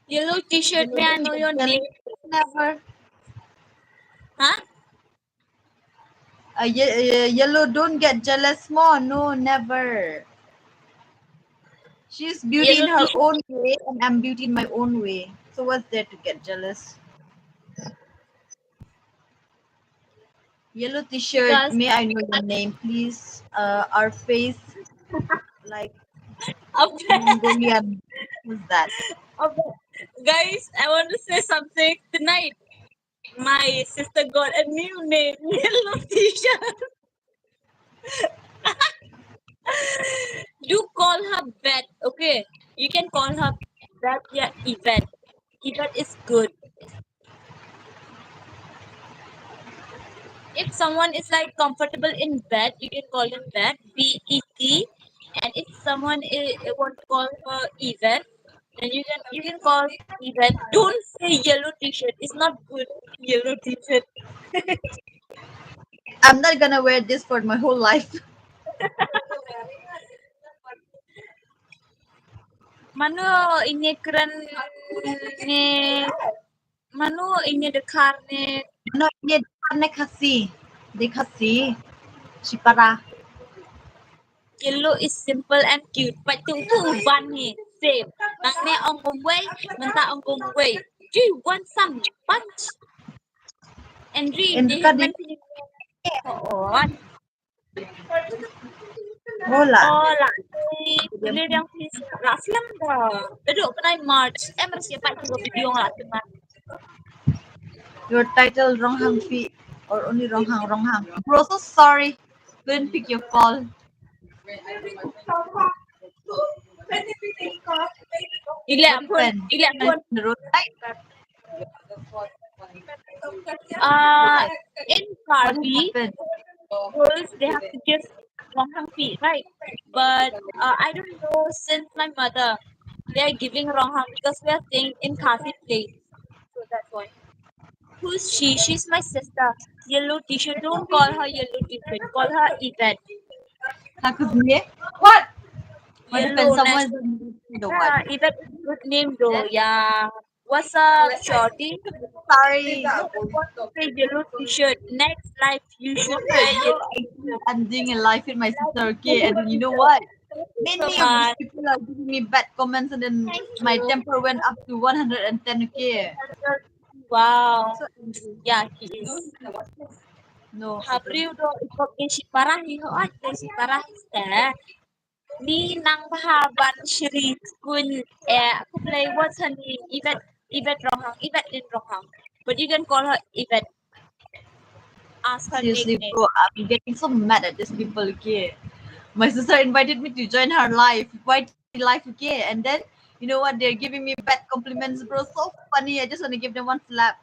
yellow t-shirt may I know your name Never. huh Yellow, don't get jealous more. No, never. She's beauty in yellow her t-shirt own way, and I'm beauty in my own way. So what's there to get jealous? Yellow t-shirt. because May I know your name, please? Our face like Mongolian. Who's that? guys I want to say something tonight my sister got a new name yellow t-shirt do call her Beth okay you can call her Beth yeah Yvette Yvette is good if someone is like comfortable in bed, you can call him bed, B-E-T. And if someone want to call her Yvette, then you can call Yvette. Don't say yellow t-shirt. It's not good. Yellow t-shirt. I'm not gonna wear this for my whole life. Mano ini keren ni. Mano ini dekar ni. No, ini karena kasih. Dia kasih. Chipara. Yellow is simple and cute. But tu ban ni. Same. Nang ni ong kumway, menta ong kumway. Do you want some punch? Henry, And di ka di Oo. bola. Oh, laki. Beli yang please. Laki lang ba? Duduk pa na March. Meron siya pa yung video ng laki man. Your title wrong hang fi or only wrong hang. Bro, so sorry. Couldn't pick your call. Ile What pun, happened? ile On pun. the roadside? Uh, in What has Karbi, happened? girls they have to give Ronghang fee, right? But I don't know since my mother they are giving Ronghang because we are staying in Khasi place. So that's why. Who's she? She's my sister. Yellow t-shirt. Don't call her yellow t-shirt. Call her Yvette. Takut dia? What? What happened? Yellow Someone national. the what? Yeah, Yvette is a good name though. Yeah. What's up, shorty? Sorry. No, I want to say yellow t-shirt. Next life you should wear No, yellow t-shirt. I'm doing a live with my sister, okay? And Yellow then you know t-shirt. what? Thank you so Many of these much. people are giving me bad comments, and then Thank my you. temper went up to 110, okay? Wow. So angry. Yeah, he is. No, I don't. Habriu do ikaw isiparahi ho at isiparahi sta. Ni nang pahaban Shri kun aku play what's her name? Yvette Rohang. Yvette in Rohang. But you can call her Yvette. Ask her Seriously, nickname. bro, I'm getting so mad at these people, okay? My sister invited me to join her live, YT live, okay? And then, you know what? They're giving me bad compliments, bro. So funny. I just want to give them one slap.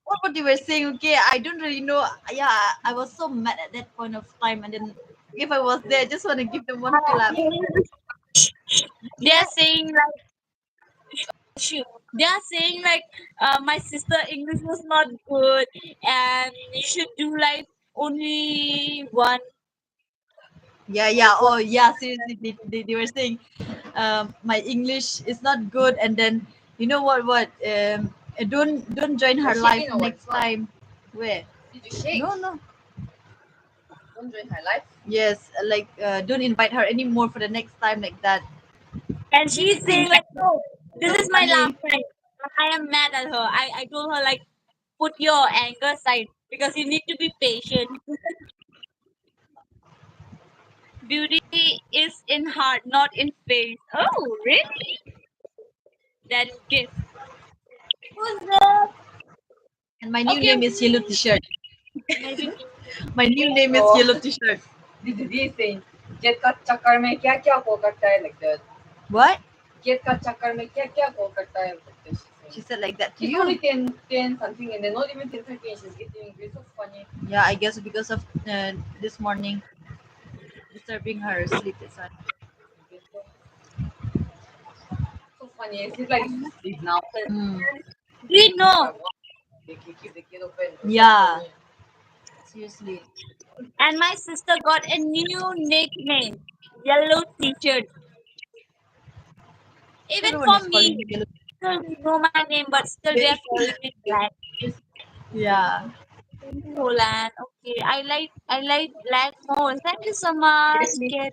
What you were saying, okay? I don't really know. Yeah, I was so mad at that point of time. And then, if I was there, I just want to give them one slap. They are saying like shoot. They are saying like my sister English was not good and you should do like only one. Yeah, yeah. Oh, yeah. Seriously, they were saying my English is not good. And then, you know what? Don't join her live next time. Where? Did you shake? No, no. Don't join her life. Yes, like don't invite her anymore for the next time like that. And she's saying like, no, this So is my last funny. time. I am mad at her. I told her like, put your anger aside because you need to be patient. Beauty is in heart, not in face. Oh, really? Then gift. Who's that? And my new Okay. name is Yellow T-shirt. Maybe. My new name is Oh. Yellow T-shirt. Did he say jet का चक्कर में क्या क्या को करता है like that? What? Jet का चक्कर में क्या क्या को करता है like that. She said like that to She's you? only 10 something and then not even 10 15 she's getting angry. So funny. Yeah, I guess because of this morning disturbing her sleep. That's why. So funny. She's like sleep now. Mm. Do you know? They keep the kid open. Yeah. Seriously. And my sister got a new nickname, Yellow T-shirt. Even Everyone for is calling me, me Yellow. still they know my name, but still they are calling me black. Yeah. Roland. Okay, I like black more. Thank you so much, Carrier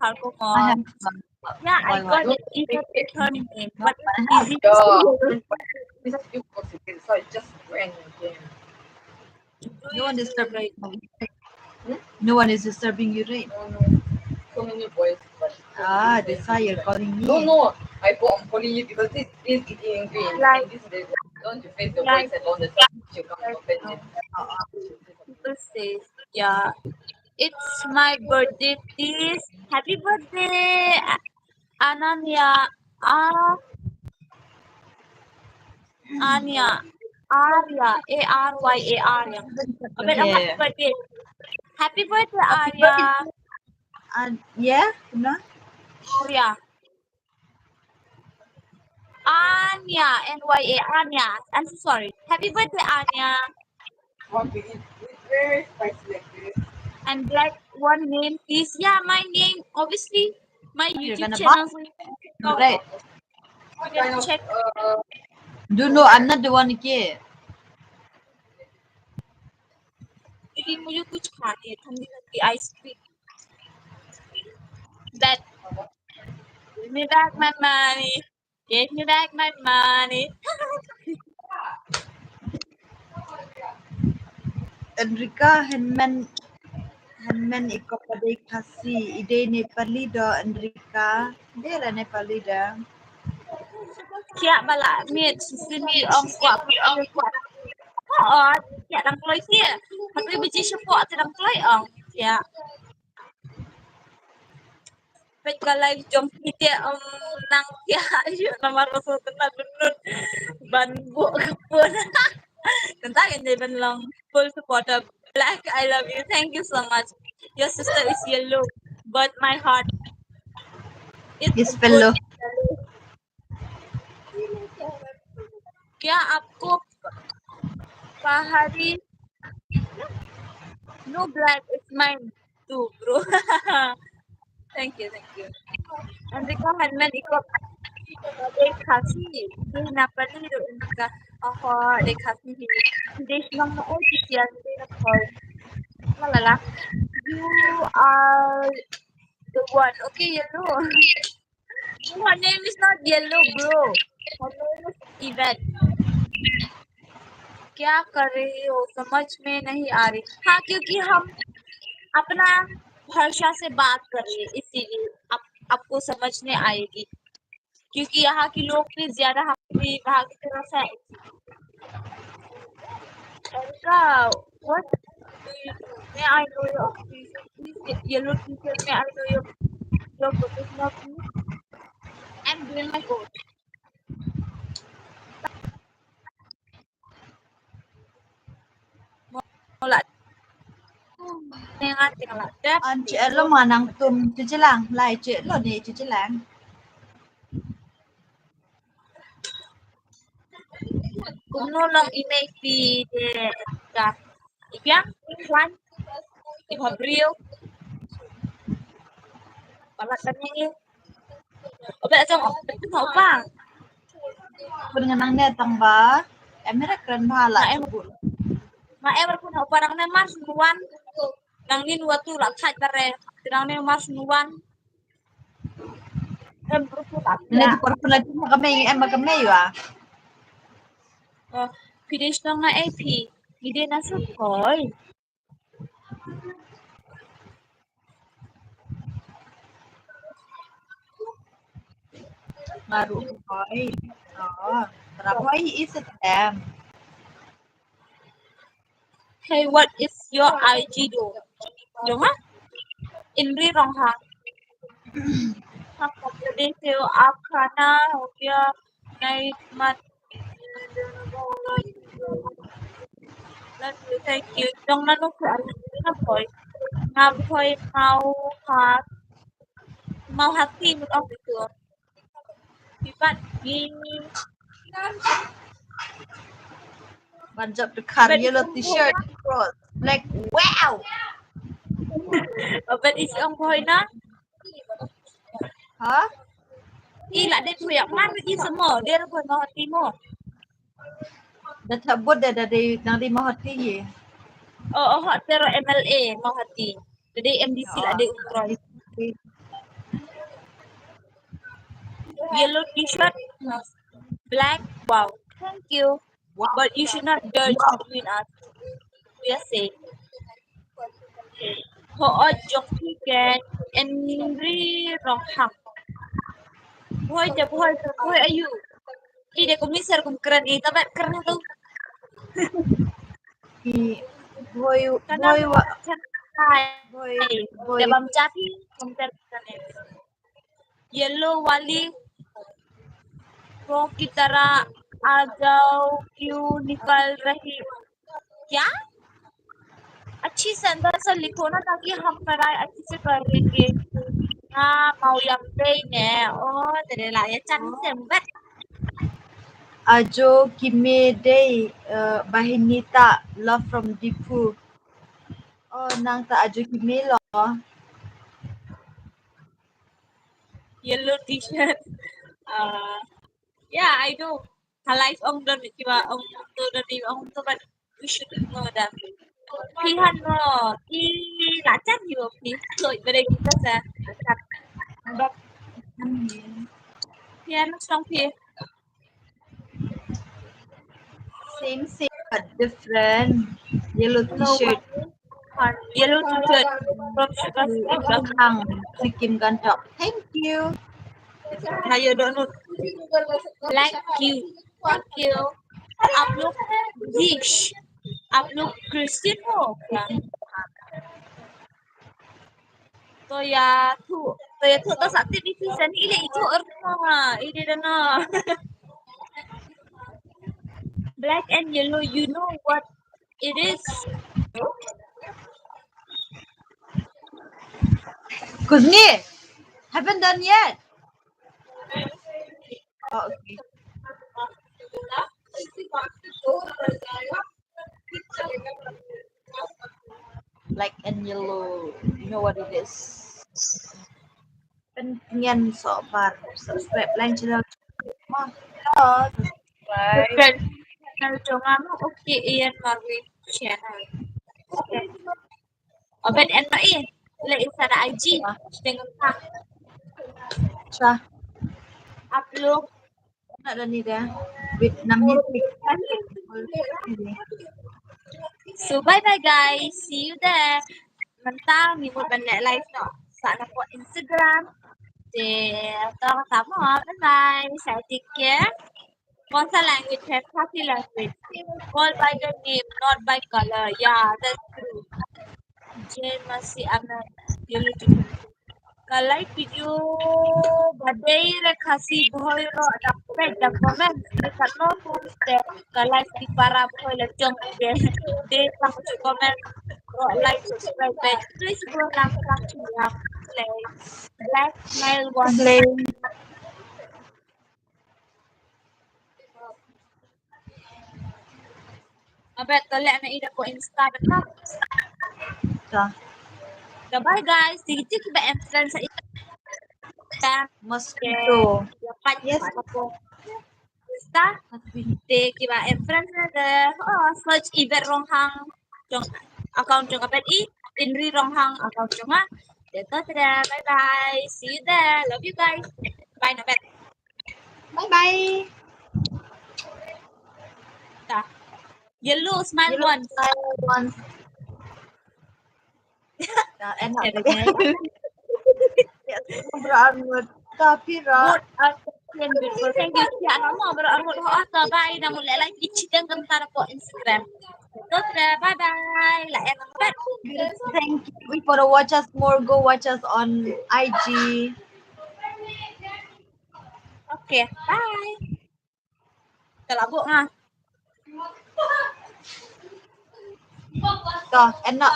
Cargo I have Mom. Yeah, I why? got it. Even with her name, No, but it's easy to Yeah. say. This is you possible. So I just ran again. No one disturbing Right. you. No one is disturbing you, right? Oh no. So many boys. But Ah, that's why you're calling me. no. I'm calling you because this is getting angry. Like- And this is don't you face the like- boys alone the time you come to offend them. People say, yeah, it's my birthday. Please, happy birthday, Ananya. Ah, Anya. Arya. Arya. Arya. Okay, happy Yeah. birthday. Happy birthday, Arya. And yeah, no? Arya. Anya. Nya. Anya. I'm so sorry. Happy birthday, Anya. Okay, it's very spicy like this. And black one name, please. Yeah, my name, obviously, my You're YouTube gonna channel. So you can check out. Right. What You kind can of check. Don't know. I'm not the one here. दीदी मुझे कुछ खानी है ठंडी ठंडी ice cream that give me back my money, give me back my money. Enrika Henman iko pada kasih ide Nepali do Enrika. Dia lah Nepali dah. Kia bala miet sisini om kuat Oo, ya đang play kia. Tapi biji support đang play on. Ya. Baik live jom kita nang ya ayo nomor rasul tenan benun ban bu kepun. Tentang yang jadi long full supporter Black. I love you. Thank you so much. Your sister is yellow, but my heart is Yes, good. fellow. क्या आपको पहाड़ी no black it's mine too bro. Thank you, thank you. Enrico Hanman ikut dekasi di napali do Enrica ako dekasi di des nang mo official di na call malala you are the one okay yellow. Her name is not yellow bro, her name is Yvette. क्या कर रही हो समझ में नहीं आ रही. हाँ क्योंकि हम अपना भाषा से बात कर रहे हैं इसीलिए आपको समझने आएगी क्योंकि यहाँ के लोग भी ज्यादा हमारी वहाँ की तरफ है. Erika, what do you do? May I know your occupation, please? Yellow t-shirt, may I know your profession, please? I'm doing my course. Mulai dengan tinggal dap. Anh chị lo mà nàng tùm chị lang, lại chị lo nè chị lang. Kuno lang image di da. Ipiang, Juan, Ipabril, balat kami ni. Obat macam itu mau bang. Pun nang nè tang ba, em mới keren bhala Nah, em sebut. ma em pun mau parang na mas nuan. Nang ni nuatu lah khai tare. Nang ni mas nuan. Em berpun lah. Nè thì còn phần là chúng kami em mà kami à. Finish na nga AP. Hindi na sa call. Baru hỏi. Đó, berapa is it em? Hey, what is your IG do? Yung ha? Indri rong ha? How jadi seo akana ho gaya night mat. Thank you. Trong na nung sa na boy. Nga boy mau hati mo ang dito. Diba? Banjak dekar yellow t-shirt cross. Like wow. But is ang boy na? Hả? Ila dia tu yang mana dia semua. Dia pun mau hati mo. Dah sebut dah dari nang di mahati ye. Oh, pero MLA mau hati. Jadi MDC lah dia ukroy. Yellow t-shirt, black. Wow, thank you. Wow. But you should not judge between us. We are safe. Ho joki ken Henry Roham. Boy ayu. Ide komisar kum keren itu, tapi keren tu. Boy Karena boy boy boy Dabam capi compare करने. Yellow वाली को की तरह आ जाओ क्यों निकल रही. क्या अच्छी से अंदर से लिखो ना ताकि हम पढ़ाई अच्छे से कर लेंगे. हाँ mau yang play nè. Oh dari lah ya cantik sembet. Ajo Kimede Bahinita love from Dipu. Oh nang ta Ajo Kime lo. Yellow t-shirt. Yeah, I do. Halais ông đơn thì mà ông tôi đơn đi ông tôi bạn we should know that. Khi hắn nó khi đã chắc nhiều thì rồi về đây chúng ta sẽ đặt đặt khi hắn xong thì Same but different. Yellow t-shirt. yellow t-shirt from Sugar Skin. Hang Sikkim Gantok. Thank you. Now you don't know. Like you. Thank you. आप लोग wish आप लोग Christian हो क्या? तो ya tuh terus aktivitas dan ini itu ini dana black and yellow, you know what it is? Kuzni, haven't done yet. Oh, okay. Black and yellow. You know what it is? Pentingnya sobar. Subscribe lang channel. Subscribe channel Jongamu, okay, Ian Marvin channel. Okay. Obed and Main, like inside IG, dengan tak Siya. upload Nak dah ni dah. Vietnamese. So bye bye guys, see you there. Mentang ni buat banyak live no. Sana po Instagram. Tolong kamu, bye bye. Saya take care. What's the language? Have happy language. Call by the name, not by color. Yeah, that's true. Jane masih aman. Yellow chicken. Kalau video badai rekasi boy ro dapat dah komen dekat notus deh. Kalau di para boy lecong deh tak komen ro like subscribe page. Please go lang cium play blackmail one. Abet tolak na ida ko Insta betul. Siya. Bye guys. Sige ba friends sa Insta. Mosquito. Yes. Ako. Insta. Te kiba friends na de. Oh, search Ibet Ronghang jong account jong apet Inri Ronghang account jong ah. Dito tada. Bye bye. See you there. Love you guys. Bye na bet. Bye bye. Ta. Yellow smile Yellow once. smile once. Enak Enak. Berangut. Tapi Good afternoon, beautiful. Thank you. Ya, nama berarut ho bye. Namun lelai kicitang kentar po Instagram. Bye bye. La enak bet. thank you. If you want to watch us more, go watch us on IG. Okay, bye. Kalabok nga. Enak.